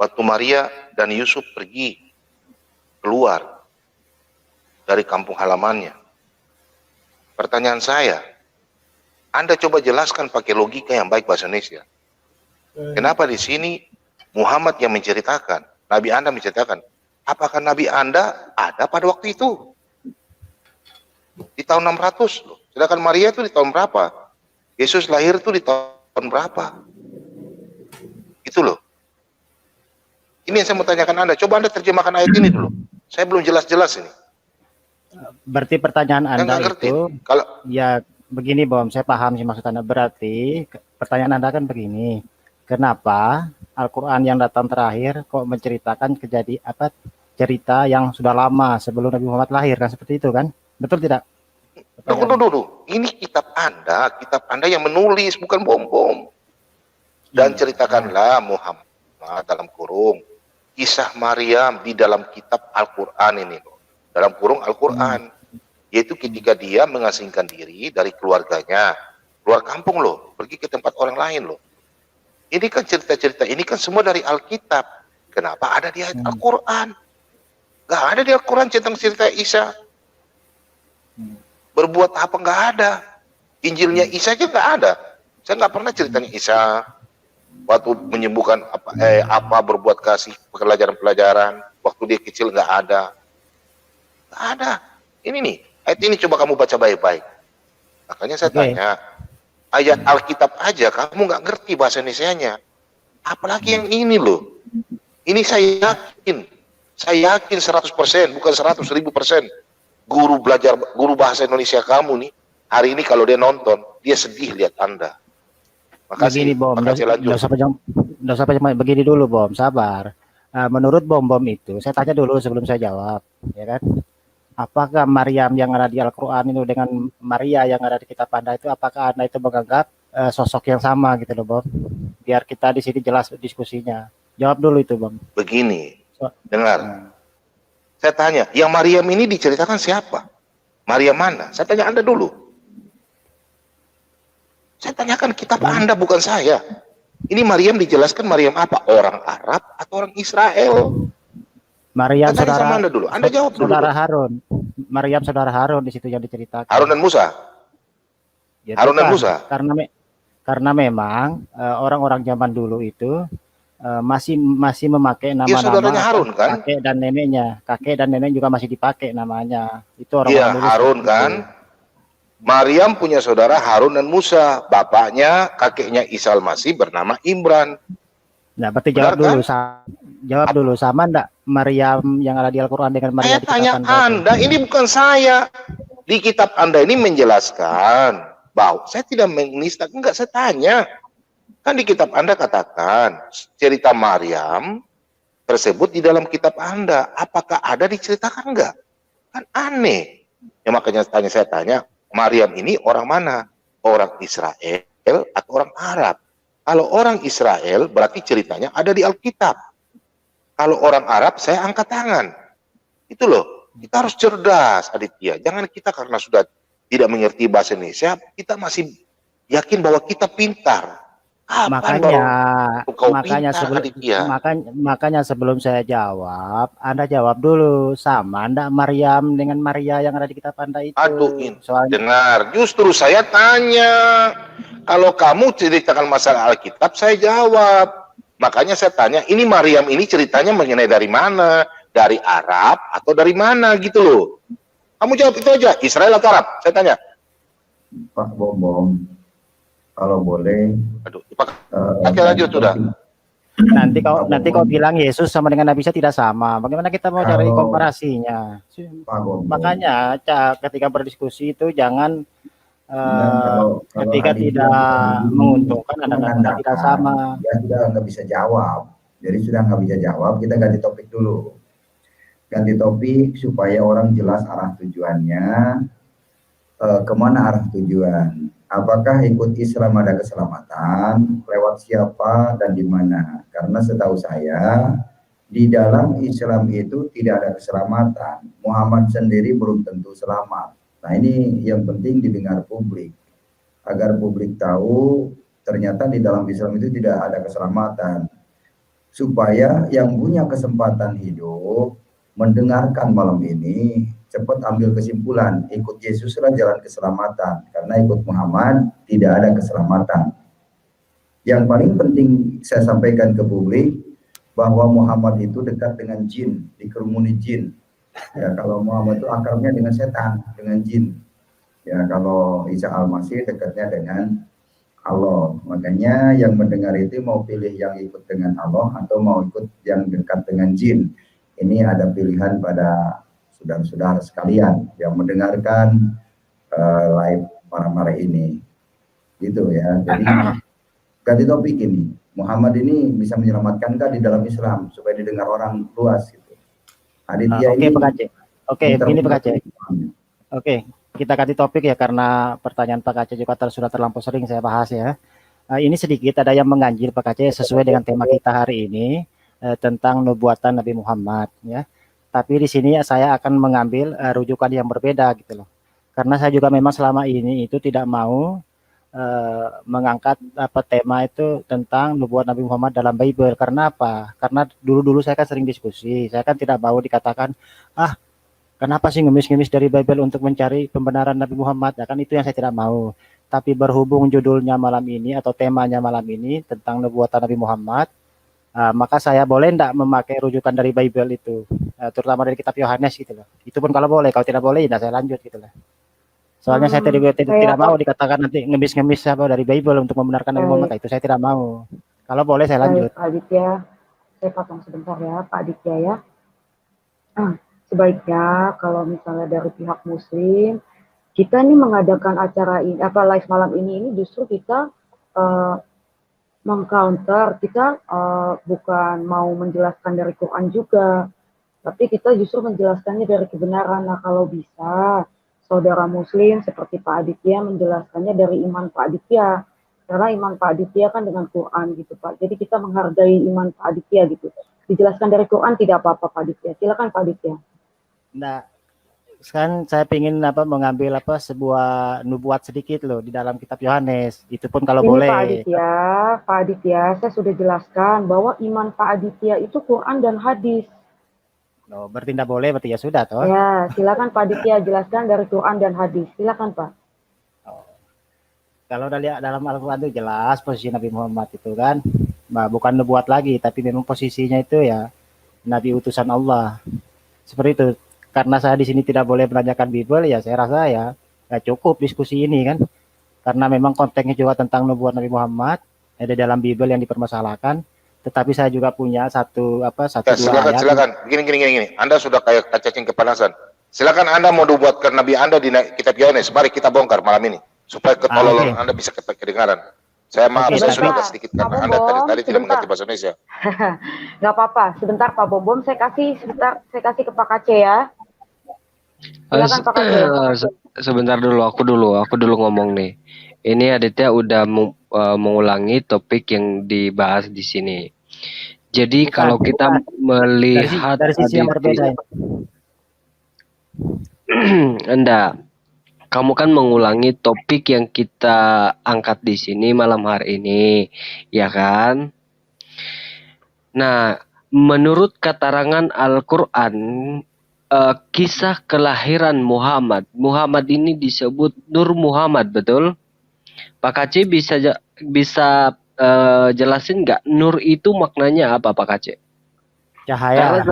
Waktu Maria dan Yusuf pergi keluar dari kampung halamannya. Pertanyaan saya, Anda coba jelaskan pakai logika yang baik bahasa Indonesia. Kenapa di sini Muhammad yang menceritakan, Nabi Anda menceritakan, apakah Nabi Anda ada pada waktu itu? Di tahun 600 loh. Sedangkan Maria itu di tahun berapa? Yesus lahir itu di tahun berapa? Itu loh. Ini yang saya mau tanyakan Anda. Coba Anda terjemahkan ayat ini dulu. Saya belum jelas-jelas ini. Berarti pertanyaan Saya Anda nggak ngerti. itu, Kalau ya begini Bom, saya paham sih maksud Anda. Berarti pertanyaan Anda kan begini, kenapa Al-Quran yang datang terakhir kok menceritakan cerita yang sudah lama sebelum Nabi Muhammad lahir, kan seperti itu kan? Betul tidak? Tunggu. Ini kitab Anda yang menulis, bukan bom-bom. Dan ceritakanlah Muhammad dalam kurung kisah Maryam di dalam kitab Al-Quran ini loh. Dalam kurung Al-Quran. Yaitu ketika dia mengasingkan diri dari keluarganya. Keluar kampung loh. Pergi ke tempat orang lain loh. Ini kan cerita-cerita. Ini kan semua dari Alkitab. Kenapa ada di ayat Al-Quran? Gak ada di Al-Quran tentang cerita Isa. Berbuat apa nggak ada. Injilnya Isa aja nggak ada. Saya nggak pernah ceritanya Isa waktu menyembuhkan apa berbuat kasih, pelajaran-pelajaran waktu dia kecil nggak ada. Nggak ada. Ini nih ayat ini coba kamu baca baik-baik. Makanya saya tanya, ayat Alkitab aja kamu nggak ngerti bahasa Indonesianya, apalagi yang ini loh. Ini saya yakin 100%, bukan 100.000%. Guru bahasa Indonesia kamu nih, hari ini kalau dia nonton, dia sedih lihat Anda. Makasih. Begini Bom, Makasih, nggak usah begini dulu Bom, sabar. Menurut Bom itu, saya tanya dulu sebelum saya jawab, ya kan? Apakah Maryam yang ada di Al-Quran itu dengan Maria yang ada di kitab Anda itu, apakah Anda itu menganggap sosok yang sama gitu loh Bom? Biar kita di sini jelas diskusinya. Jawab dulu itu Bom. Begini, dengar. Saya tanya, yang Maryam ini diceritakan siapa? Maryam mana? Saya tanya Anda dulu. Saya tanyakan kitab Anda, bukan saya. Ini Maryam dijelaskan Maryam apa? Orang Arab atau orang Israel? Maryam Saya tanya saudara sama Anda dulu. Anda jawab dulu. Saudara Harun. Maryam saudara Harun di situ yang diceritakan. Harun dan Musa. Ya, Harun dan bukan. Musa. Karena memang orang-orang zaman dulu itu masih memakai nama-nama saudaranya Harun kan? kakek dan nenek juga masih dipakai namanya. Itu orang-orang Iya, dulu Harun seperti kan. itu. Maryam punya saudara Harun dan Musa. Bapaknya, kakeknya Isa Al-Masih bernama Imran. Nah, berarti Benar, jawab dulu sama enggak Maryam yang ada di Al-Quran dengan Maryam Saya tanya Anda, ini bukan saya. Di kitab Anda ini menjelaskan bahwa saya tidak menista, enggak, saya tanya. Kan di kitab Anda katakan cerita Maryam tersebut di dalam kitab Anda. Apakah ada diceritakan enggak? Kan aneh. Ya makanya saya tanya, Maryam ini orang mana? Orang Israel atau orang Arab? Kalau orang Israel berarti ceritanya ada di Alkitab. Kalau orang Arab saya angkat tangan. Itu loh. Kita harus cerdas, Aditya. Jangan kita karena sudah tidak mengerti bahasa Indonesia, kita masih yakin bahwa kita pintar. Apa Makanya, kau makanya pinta sebelum Aditya? makanya sebelum saya jawab, Anda jawab dulu sama ndak Maryam dengan Maria yang ada di kitab Anda Aduh, itu. Soalnya dengar. Justru saya tanya. Kalau kamu ceritakan masalah Alkitab, saya jawab. Makanya saya tanya, ini Maryam ini ceritanya mengenai dari mana? Dari Arab atau dari mana gitu loh. Kamu jawab itu aja, Israel atau Arab? Saya tanya. Pak Bombom, kalau boleh, Aduh, pakai lanjut sudah. nanti kau bilang Yesus sama dengan Nabi Isa tidak sama. Bagaimana kita mau cari Kalau- komparasinya? Pak Bombom. Makanya ketika berdiskusi itu jangan Dan kalau ketika Aditya tidak begini, menguntungkan Anda katakan tidak menandakan sama. dia sudah nggak bisa jawab. Jadi sudah nggak bisa jawab, kita ganti topik dulu. Ganti topik supaya orang jelas arah tujuannya, kemana arah tujuan. Apakah ikut Islam ada keselamatan, lewat siapa dan di mana? Karena setahu saya, di dalam Islam itu tidak ada keselamatan. Muhammad sendiri belum tentu selamat. Nah ini yang penting didengar publik. Agar publik tahu ternyata di dalam Islam itu tidak ada keselamatan. Supaya yang punya kesempatan hidup mendengarkan malam ini cepat ambil kesimpulan, ikut Yesuslah jalan keselamatan, karena ikut Muhammad tidak ada keselamatan. Yang paling penting saya sampaikan ke publik bahwa Muhammad itu dekat dengan jin, dikerumuni jin. Ya, kalau Muhammad itu akrabnya dengan setan, dengan jin. Ya, kalau Isa Al-Masih dekatnya dengan Allah. Makanya yang mendengar itu mau pilih yang ikut dengan Allah atau mau ikut yang dekat dengan jin. Ini ada pilihan pada saudara-saudara sekalian yang mendengarkan live para ini. Gitu ya. Jadi ganti topik ini. Muhammad ini bisa menyelamatkankah di dalam Islam supaya didengar orang luas gitu. Aditya Oke, ini Pak Aceh. Oke, begini Pak Aceh. Oke, kita ganti topik ya karena pertanyaan Pak Aceh juga sudah terlampau sering saya bahas ya. Ini sedikit ada yang mengganjil Pak Aceh sesuai dengan tema kita hari ini tentang nubuatan Nabi Muhammad ya. Tapi di sini saya akan mengambil rujukan yang berbeda gitu loh. Karena saya juga memang selama ini itu tidak mau mengangkat tema itu tentang nubuat Nabi Muhammad dalam Bible. Karena apa? Karena dulu-dulu saya kan sering diskusi. Saya kan tidak mau dikatakan, kenapa sih ngemis-ngemis dari Bible untuk mencari pembenaran Nabi Muhammad? Ya kan itu yang saya tidak mau. Tapi berhubung judulnya malam ini atau temanya malam ini tentang nubuatan Nabi Muhammad, maka saya boleh tidak memakai rujukan dari Bible itu, terutama dari kitab Yohanes gitu loh. Itu pun kalau boleh, kalau tidak boleh ya saya lanjut gitu loh. Soalnya saya tidak mau dikatakan nanti ngemis-ngemis apa dari Bible untuk membenarkan Nabi Muhammad, itu saya tidak mau. Kalau boleh saya lanjut. Pak Aditya, saya potong sebentar ya Pak Aditya ya. Sebaiknya kalau misalnya dari pihak Muslim, kita ini mengadakan acara ini, live malam ini justru kita mengcounter, kita bukan mau menjelaskan dari Quran juga, tapi kita justru menjelaskannya dari kebenaran. Nah kalau bisa, saudara Muslim seperti Pak Aditya menjelaskannya dari iman Pak Aditya, karena iman Pak Aditya kan dengan Quran gitu Pak. Jadi kita menghargai iman Pak Aditya gitu. Dijelaskan dari Quran tidak apa-apa Pak Aditya. Silakan Pak Aditya. Nah, kan saya ingin mengambil sebuah nubuat sedikit loh di dalam kitab Yohanes. Itu pun kalau Ini boleh. Pak Aditya, saya sudah jelaskan bahwa iman Pak Aditya itu Quran dan hadis. Oh, berarti tidak boleh, berarti ya sudah toh. Ya, silakan Pak Aditya jelaskan dari Quran dan hadis. Silakan Pak. Kalau udah lihat dalam Al-Quran itu jelas posisi Nabi Muhammad itu kan, bukan nubuat lagi, tapi memang posisinya itu ya Nabi utusan Allah. Seperti itu. Karena saya di sini tidak boleh menanyakan Bible, ya saya rasa ya cukup diskusi ini kan. Karena memang konteksnya juga tentang nubuat Nabi Muhammad, ada dalam Bible yang dipermasalahkan. Tetapi saya juga punya dua ayat. Silakan. Gini. Anda sudah kayak cacing kepanasan. Silakan Anda mau dibuatkan Nabi Anda di kitab Yohanes. Mari kita bongkar malam ini supaya ketololan Anda bisa kedengaran. Saya maaf, saya sudah agak sedikit karena Anda tadi tidak mengerti bahasa Indonesia. Nggak apa-apa. Sebentar Pak Bom, saya kasih ke Pak Aceh ya. Silakan Pak Aceh. Sebentar dulu, aku dulu ngomong nih. Ini Aditya udah mengulangi topik yang dibahas di sini. Jadi kalau kita melihat dari sisi yang berbeda. Enggak. kamu kan mengulangi topik yang kita angkat di sini malam hari ini, ya kan? Nah, menurut keterangan Al-Quran, kisah kelahiran Muhammad, Muhammad ini disebut Nur Muhammad, betul? Pak Kaci bisa jelasin nggak Nur itu maknanya apa, Pak Kaci? Cahaya.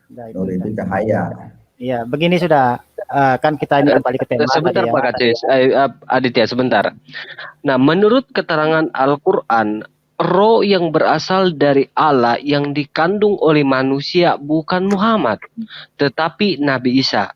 Nur itu cahaya. Iya, begini sudah. Kan kita ini kembali ke tema Sebentar tadi ya. Pak Kaci, Aditya sebentar. Nah, menurut keterangan Al-Quran, roh yang berasal dari Allah yang dikandung oleh manusia bukan Muhammad, tetapi Nabi Isa.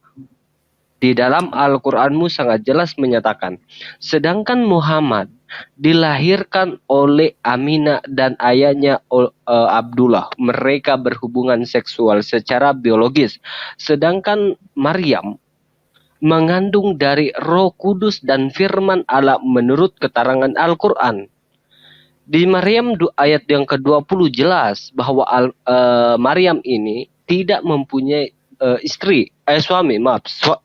Di dalam Al-Quranmu sangat jelas menyatakan, sedangkan Muhammad dilahirkan oleh Aminah dan ayahnya Abdullah. Mereka berhubungan seksual secara biologis. Sedangkan Maryam mengandung dari Roh Kudus dan firman Allah menurut keterangan Al-Quran. Di Maryam ayat yang ke-20 jelas bahwa Maryam ini tidak mempunyai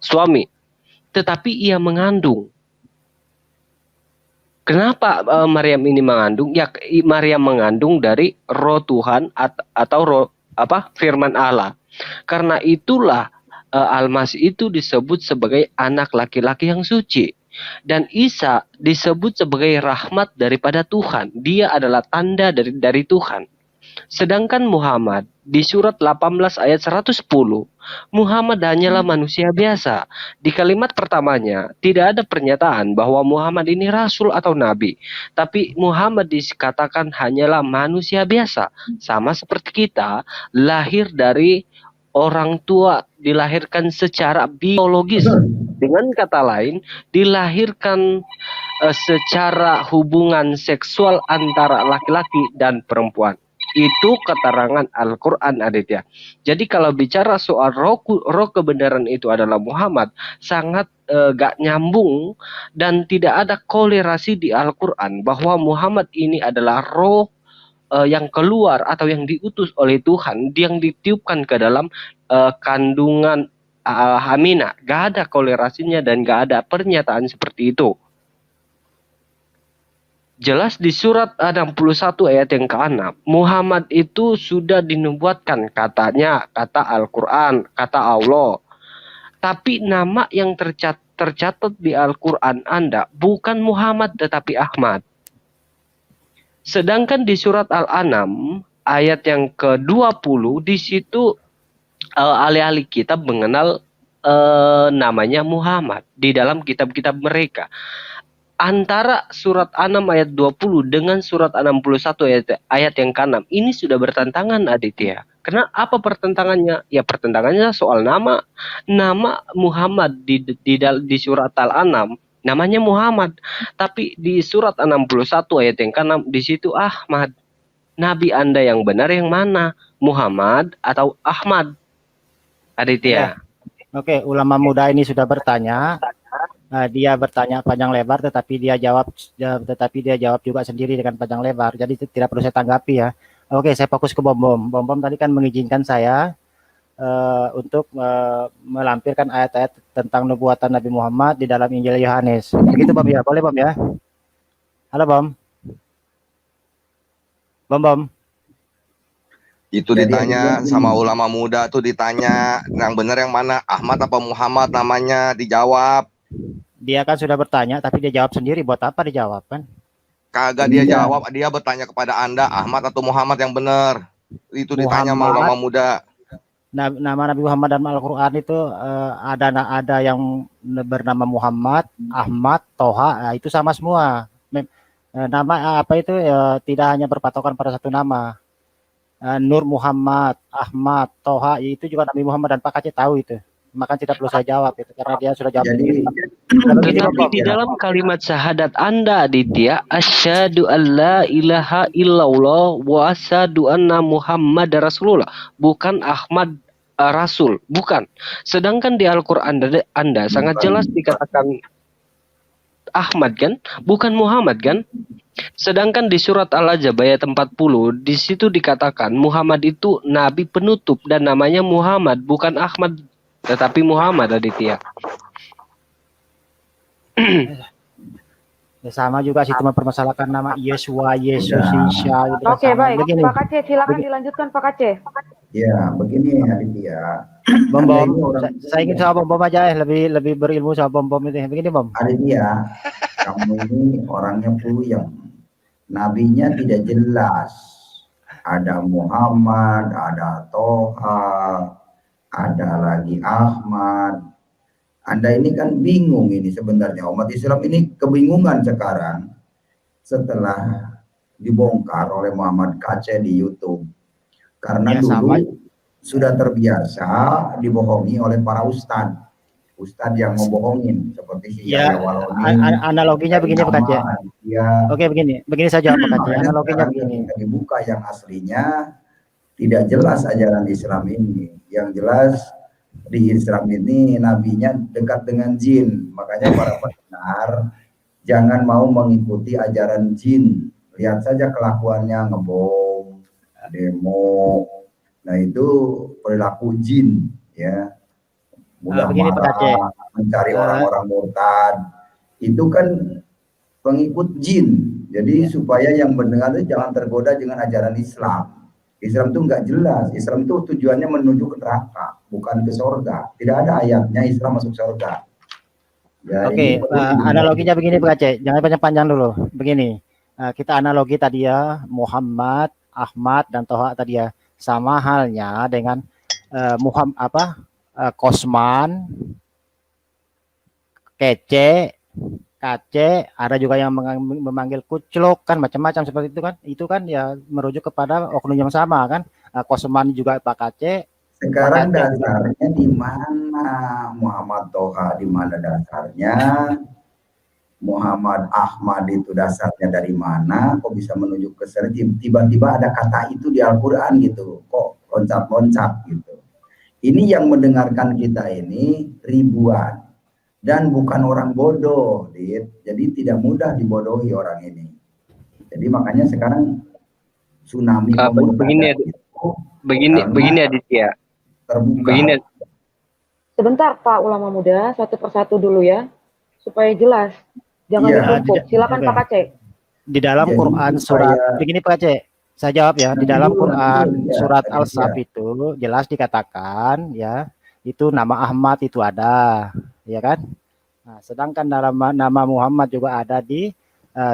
suami, tetapi ia mengandung. Kenapa Maryam ini mengandung? Ya, Maryam mengandung dari Roh Tuhan atau roh firman Allah. Karena itulah Al-Masih itu disebut sebagai anak laki-laki yang suci. Dan Isa disebut sebagai rahmat daripada Tuhan. Dia adalah tanda dari Tuhan. Sedangkan Muhammad di surat 18 ayat 110, Muhammad hanyalah manusia biasa. Di kalimat pertamanya tidak ada pernyataan bahwa Muhammad ini rasul atau nabi. Tapi Muhammad dikatakan hanyalah manusia biasa. Sama seperti kita, lahir dari orang tua, dilahirkan secara biologis. Dengan kata lain, dilahirkan secara hubungan seksual antara laki-laki dan perempuan. Itu keterangan Al-Quran, Aditya. Jadi kalau bicara soal roh kebenaran itu adalah Muhammad, sangat gak nyambung dan tidak ada kolerasi di Al-Quran bahwa Muhammad ini adalah roh yang keluar atau yang diutus oleh Tuhan, yang ditiupkan ke dalam kandungan Aminah. Gak ada kolerasinya dan gak ada pernyataan seperti itu. Jelas di surat 61 ayat yang ke-6, Muhammad itu sudah dinubuatkan, katanya, kata Al-Quran, kata Allah. Tapi nama yang tercatat di Al-Quran Anda bukan Muhammad tetapi Ahmad. Sedangkan di surat Al-An'am ayat yang ke-20, di situ ahli-ahli kitab mengenal namanya Muhammad di dalam kitab-kitab mereka. Antara surat 6 ayat 20 dengan surat 61 ayat yang ke-6 ini sudah bertentangan, Aditya. Kenapa pertentangannya? Ya pertentangannya soal nama. Nama Muhammad di surat Al-An'am namanya Muhammad, tapi di surat 61 ayat yang ke-6 di situ Ahmad. Nabi Anda yang benar yang mana? Muhammad atau Ahmad? Aditya. Oke, ulama muda ini sudah bertanya. Dia bertanya panjang lebar, tetapi dia jawab juga sendiri dengan panjang lebar. Jadi tidak perlu saya tanggapi ya. Oke, saya fokus ke Bom. Bom tadi kan mengizinkan saya untuk melampirkan ayat-ayat tentang nubuatan Nabi Muhammad di dalam Injil Yohanes. Begitu Bom ya? Boleh Bom ya? Halo Bom. Bom. Itu ditanya sama ulama muda tuh, ditanya yang benar yang mana, Ahmad apa Muhammad namanya, dijawab. Dia kan sudah bertanya, tapi dia jawab sendiri. Buat apa dijawab kan? Kagak dia jawab, dia bertanya kepada Anda, Ahmad atau Muhammad yang benar. Itu ditanya sama ulama muda. Nama Nabi Muhammad dalam Al-Quran itu ada yang bernama Muhammad, Ahmad, Toha, itu sama semua. Nama apa itu tidak hanya berpatokan pada satu nama. Nur Muhammad, Ahmad, Toha, itu juga Nabi Muhammad dan Pak Aceh tahu itu. Maka tidak perlu saya jawab itu karena dia sudah jawab. Tetapi di dalam kalimat syahadat Anda, Aditya, asyhadu alla ilaha illallah wa asyhadu anna Muhammad Rasulullah, bukan Ahmad Rasul, bukan. Sedangkan di Al-Quran Anda sangat jelas dikatakan Ahmad kan, bukan Muhammad kan. Sedangkan di surat Al-Ahzab ayat 40 di situ dikatakan Muhammad itu nabi penutup dan namanya Muhammad, bukan Ahmad tetapi Muhammad, Aditya. Ya sama juga sih, cuma permasalahkan nama Yesua, Yesus, Isa gitu kan Oke, sama. baik. Begini, Pak Aceh, silakan dilanjutkan Pak Aceh. Ya, begini Aditya. Bom Anda Bom, ini orang saya ingin sama Bom Bom aja ya, lebih berilmu sama Bom Bom itu. Begini Bom. Aditya, kamu ini orangnya puyeng. Nabinya tidak jelas. Ada Muhammad, ada Toha, ada lagi Ahmad. Anda ini kan bingung ini sebenarnya. Umat Islam ini kebingungan sekarang setelah dibongkar oleh Muhammad Kace di YouTube. Karena Ya, dulu sama. sudah terbiasa dibohongi oleh para ustadz. Ustadz yang ngebohongin seperti si Ya, Yahya Waloni, analoginya begini Pak Aceh. ya. Oke, begini saja Pak Aceh. Makanya Analoginya sekarang begini. ketika dibuka yang aslinya tidak jelas ajaran Islam ini. Yang jelas di Islam ini nabinya dekat dengan jin. Makanya para pendengar jangan mau mengikuti ajaran jin. Lihat saja kelakuannya ngebom, demo. Nah itu perilaku jin ya. Mudah Begini Pak Aceh. marah, mencari orang-orang murtad. Itu kan pengikut jin. Jadi supaya yang mendengar itu jangan tergoda dengan ajaran Islam. Islam itu nggak jelas. Islam itu tujuannya menuju ke neraka, bukan ke surga. Tidak ada ayatnya Islam masuk surga. Ya, Oke, analoginya begini Pak Aceh. Jangan panjang-panjang dulu. Begini, kita analogi tadi ya, Muhammad, Ahmad, dan Toha tadi ya. Sama halnya dengan Muhammad Kosman, Kece, Kace, ada juga yang memanggil kuclok kan, macam-macam seperti itu kan. Itu kan ya merujuk kepada oknum yang sama kan. Kosman juga Pak Kace. Sekarang dasarnya di mana Muhammad Toha, di mana dasarnya? Muhammad Ahmad itu dasarnya dari mana? Kok bisa menuju ke sana? Tiba-tiba ada kata itu di Al-Quran gitu. Kok loncat-loncat gitu. Ini yang mendengarkan kita ini ribuan. Dan bukan orang bodoh, Dit. Jadi tidak mudah dibodohi orang ini. Jadi makanya sekarang tsunami begini Aditya. Terbuka. Begini. Sebentar Pak Ulama Muda, satu persatu dulu ya, supaya jelas. Jangan ditumpuk. Silakan Pak Aceh. Di dalam Quran surat, begini Pak Aceh, saya jawab ya. Di dalam Quran surat Al-Saf itu jelas dikatakan ya, itu nama Ahmad itu ada, ya kan? Nah, sedangkan dalam nama Muhammad juga ada di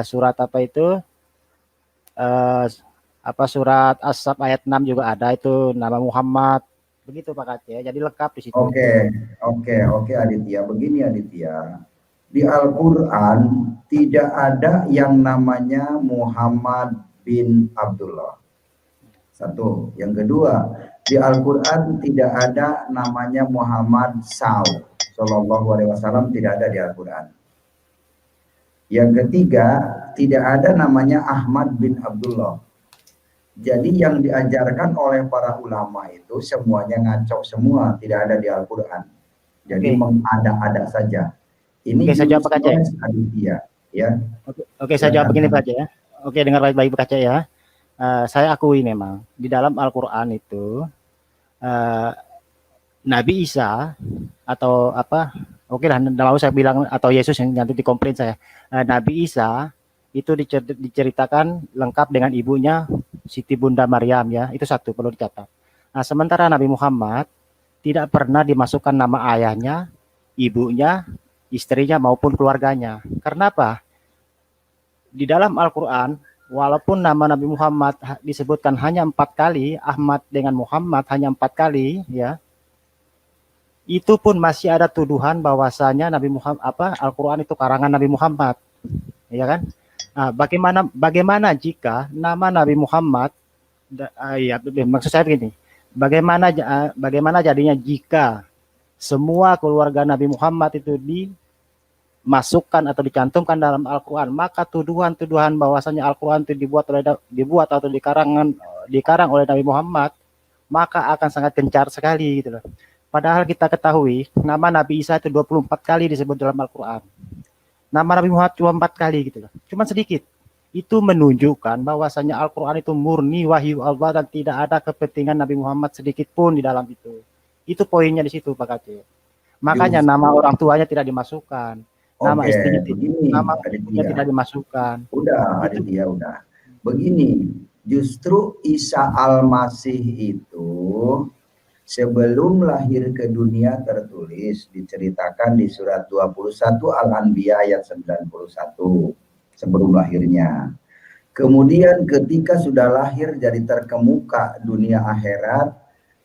surat apa itu? Surat As-Saf ayat 6 juga ada itu nama Muhammad. Begitu Pak Aceh. Jadi lengkap di situ. Oke Aditya. Begini Aditya. Di Al-Quran tidak ada yang namanya Muhammad bin Abdullah. Satu. Yang kedua, di Al-Quran tidak ada namanya Muhammad Sallallahu Alaihi Wasallam, tidak ada di Al-Quran. Yang ketiga, tidak ada namanya Ahmad bin Abdullah. Jadi yang diajarkan oleh para ulama itu semuanya ngaco semua, tidak ada di Al-Quran. Jadi mengada-ada saja. Ini saya jawab Pak Aceh. Ya. Oke, saya jawab begini Pak Aceh ya. Oke, dengar baik-baik Pak Aceh ya. Saya akui memang di dalam Al-Quran itu Nabi Isa atau apa? Oke lah, mau saya bilang atau Yesus yang nanti dikomplain saya. Nabi Isa itu diceritakan lengkap dengan ibunya Siti Bunda Maryam ya. Itu satu perlu dicatat. Nah, sementara Nabi Muhammad tidak pernah dimasukkan nama ayahnya, ibunya, istrinya maupun keluarganya. Karena apa? Di dalam Al-Quran, walaupun nama Nabi Muhammad disebutkan hanya 4 kali, Ahmad dengan Muhammad hanya 4 kali, ya, itu pun masih ada tuduhan bahwasanya Nabi Muhammad Al-Quran itu karangan Nabi Muhammad, ya kan? Nah, bagaimana jika nama Nabi Muhammad, ya maksud saya begini, bagaimana jadinya jika semua keluarga Nabi Muhammad itu dimasukkan atau dicantumkan dalam Al-Quran, maka tuduhan-tuduhan bahwasanya Al-Quran itu dibuat atau dikarang oleh Nabi Muhammad, maka akan sangat gencar sekali gitu loh. Padahal kita ketahui nama Nabi Isa itu 24 kali disebut dalam Al-Quran. Nama Nabi Muhammad cuma 4 kali gitu loh. Cuma sedikit. Itu menunjukkan bahwasanya Al-Quran itu murni wahyu Allah dan tidak ada kepentingan Nabi Muhammad sedikit pun di dalam itu. Itu poinnya di situ Pak Aceh. Makanya nama orang tuanya tidak dimasukkan. Nama Oke, istrinya begini nama istrinya Aditya. tidak dimasukkan. Udah, Aditya udah. Begini, justru Isa Al-Masih itu sebelum lahir ke dunia tertulis diceritakan di surat 21 Al-Anbiya ayat 91 sebelum lahirnya. Kemudian ketika sudah lahir jadi terkemuka dunia akhirat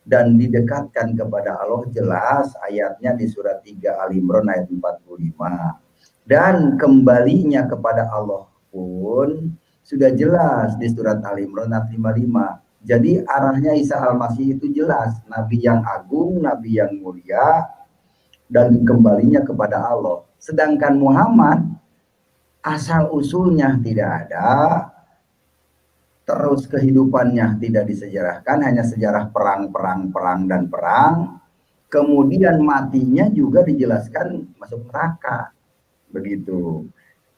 dan didekatkan kepada Allah, jelas ayatnya di surat 3 Al-Imran ayat 45. Dan kembalinya kepada Allah pun sudah jelas di surat Al-Imran ayat 55. Jadi arahnya Isa Al-Masih itu jelas, nabi yang agung, nabi yang mulia, dan kembalinya kepada Allah. Sedangkan Muhammad asal usulnya tidak ada, terus kehidupannya tidak disejarahkan, hanya sejarah perang, dan perang. Kemudian matinya juga dijelaskan masuk neraka, begitu.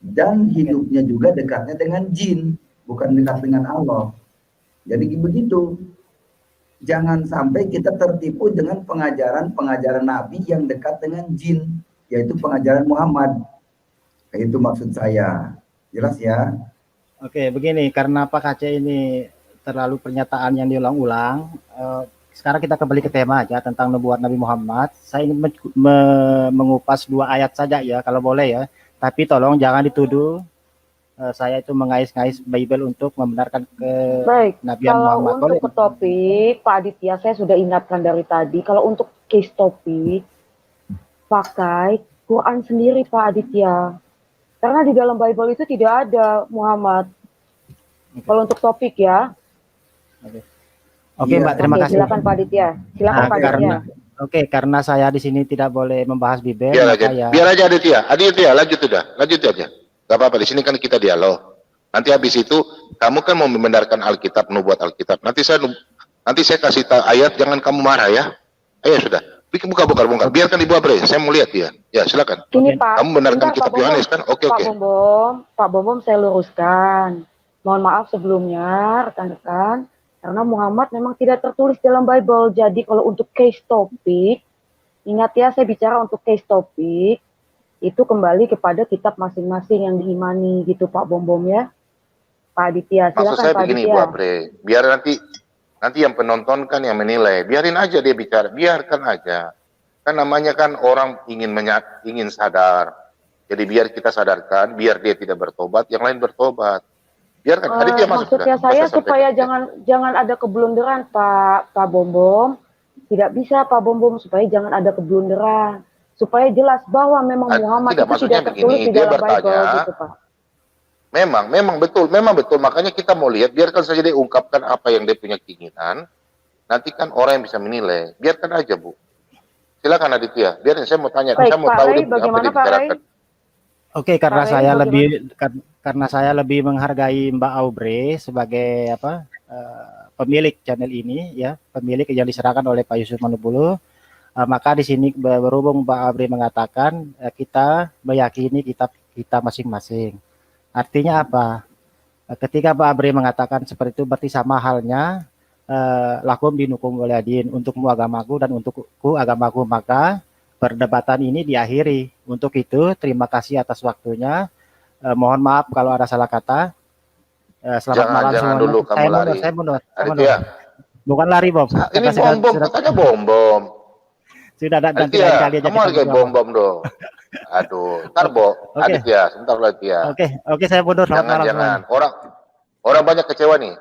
Dan hidupnya juga dekatnya dengan jin, bukan dekat dengan Allah. Jadi begitu. Jangan sampai kita tertipu dengan pengajaran Nabi yang dekat dengan jin, yaitu pengajaran Muhammad. Itu maksud saya. Jelas ya? Oke, begini, karena Pak Aceh ini terlalu pernyataan yang diulang-ulang, sekarang kita kembali ke tema aja tentang nubuat Nabi Muhammad. Saya ingin mengupas 2 ayat saja ya, kalau boleh ya. Tapi tolong jangan dituduh saya itu mengais-ngais Bible untuk membenarkan Baik, kenabian kalau Muhammad. untuk Boleh? ke topik, Pak Aditya, saya sudah ingatkan dari tadi, kalau untuk case topik, pakai Quran sendiri, Pak Aditya. Karena di dalam Bible itu tidak ada Muhammad. Kalau untuk topik ya. Oke, Iya. Mbak, terima Oke, kasih. silakan Pak Aditya. Silakan Nah, Pak Aditya. karena saya di sini tidak boleh membahas Bible, Biar maka aja, ya biar aja Aditya, lanjut aja. Gak apa-apa, di sini kan kita dialog. Nanti habis itu kamu kan mau membenarkan Alkitab, nubuat Alkitab. Nanti saya kasih tahu ayat, jangan kamu marah ya. Ayo sudah. Bongkar. Biarkan Ibu Abre, saya mau lihat dia. Ya, silakan. Ini Pak, Kamu benarkan bentar, kitab Pak Yohanes Bombom. kan? Oke. Pak Bombom saya luruskan. Mohon maaf sebelumnya, rekan-rekan. Karena Muhammad memang tidak tertulis dalam Bible. Jadi kalau untuk case topik, ingat ya saya bicara untuk case topik, itu kembali kepada kitab masing-masing yang diimani gitu Pak Bombom ya. Pak Aditya, silakan Maksud saya Pak begini Aditya. Ibu Abre, biar nanti yang penonton kan yang menilai. Biarin aja dia bicara, biarkan aja. Kan namanya kan orang ingin sadar. Jadi biar kita sadarkan, biar dia tidak bertobat, yang lain bertobat. Biarkan. Aditya masuk Maksudnya sudah. saya Saya supaya sampaikan. jangan ada keblunderan Pak Bombom. Tidak bisa Pak Bombom, supaya jangan ada keblunderan. Supaya jelas bahwa memang Muhammad tidak, itu maksudnya tidak tertulis begini, di dia dalam Bible bertanya, gitu Pak. Memang betul. Makanya kita mau lihat, biarkan saja dia ungkapkan apa yang dia punya keinginan. Nanti kan orang yang bisa menilai. Biarkan aja, Bu. Silakan Aditya. Biarin, saya mau tanya. Baik, Saya mau Pak tahu Ray, dia, apa bagaimana dia Pak Ray? bicarakan. Oke, karena Pak Ray, saya bagaimana? karena saya lebih menghargai Mbak Aubrey sebagai pemilik channel ini ya, pemilik yang diserahkan oleh Pak Yusuf Manubulu. Maka di sini berhubung Mbak Aubrey mengatakan kita meyakini kitab kita masing-masing. Artinya apa? Ketika Mbak Aubrey mengatakan seperti itu, berarti sama halnya lakum dinukum waliyadin, untukmu agamaku dan untukku agamaku, maka perdebatan ini diakhiri. Untuk itu, terima kasih atas waktunya. Mohon maaf kalau ada salah kata. Selamat malam Jangan semuanya. dulu kamu lari. Saya mundur. Aditya. Bukan lari, Bom. Ini bom-bom, katanya bom-bom. Sudah nanti lain Aditya, kali aja kamu kita lagi ngobrol. bom-bom dong. Aduh, ntar Oke. Aditya, sebentar lagi ya. Oke, saya mundur. Selamat malam Jangan. semuanya. Orang banyak kecewa nih.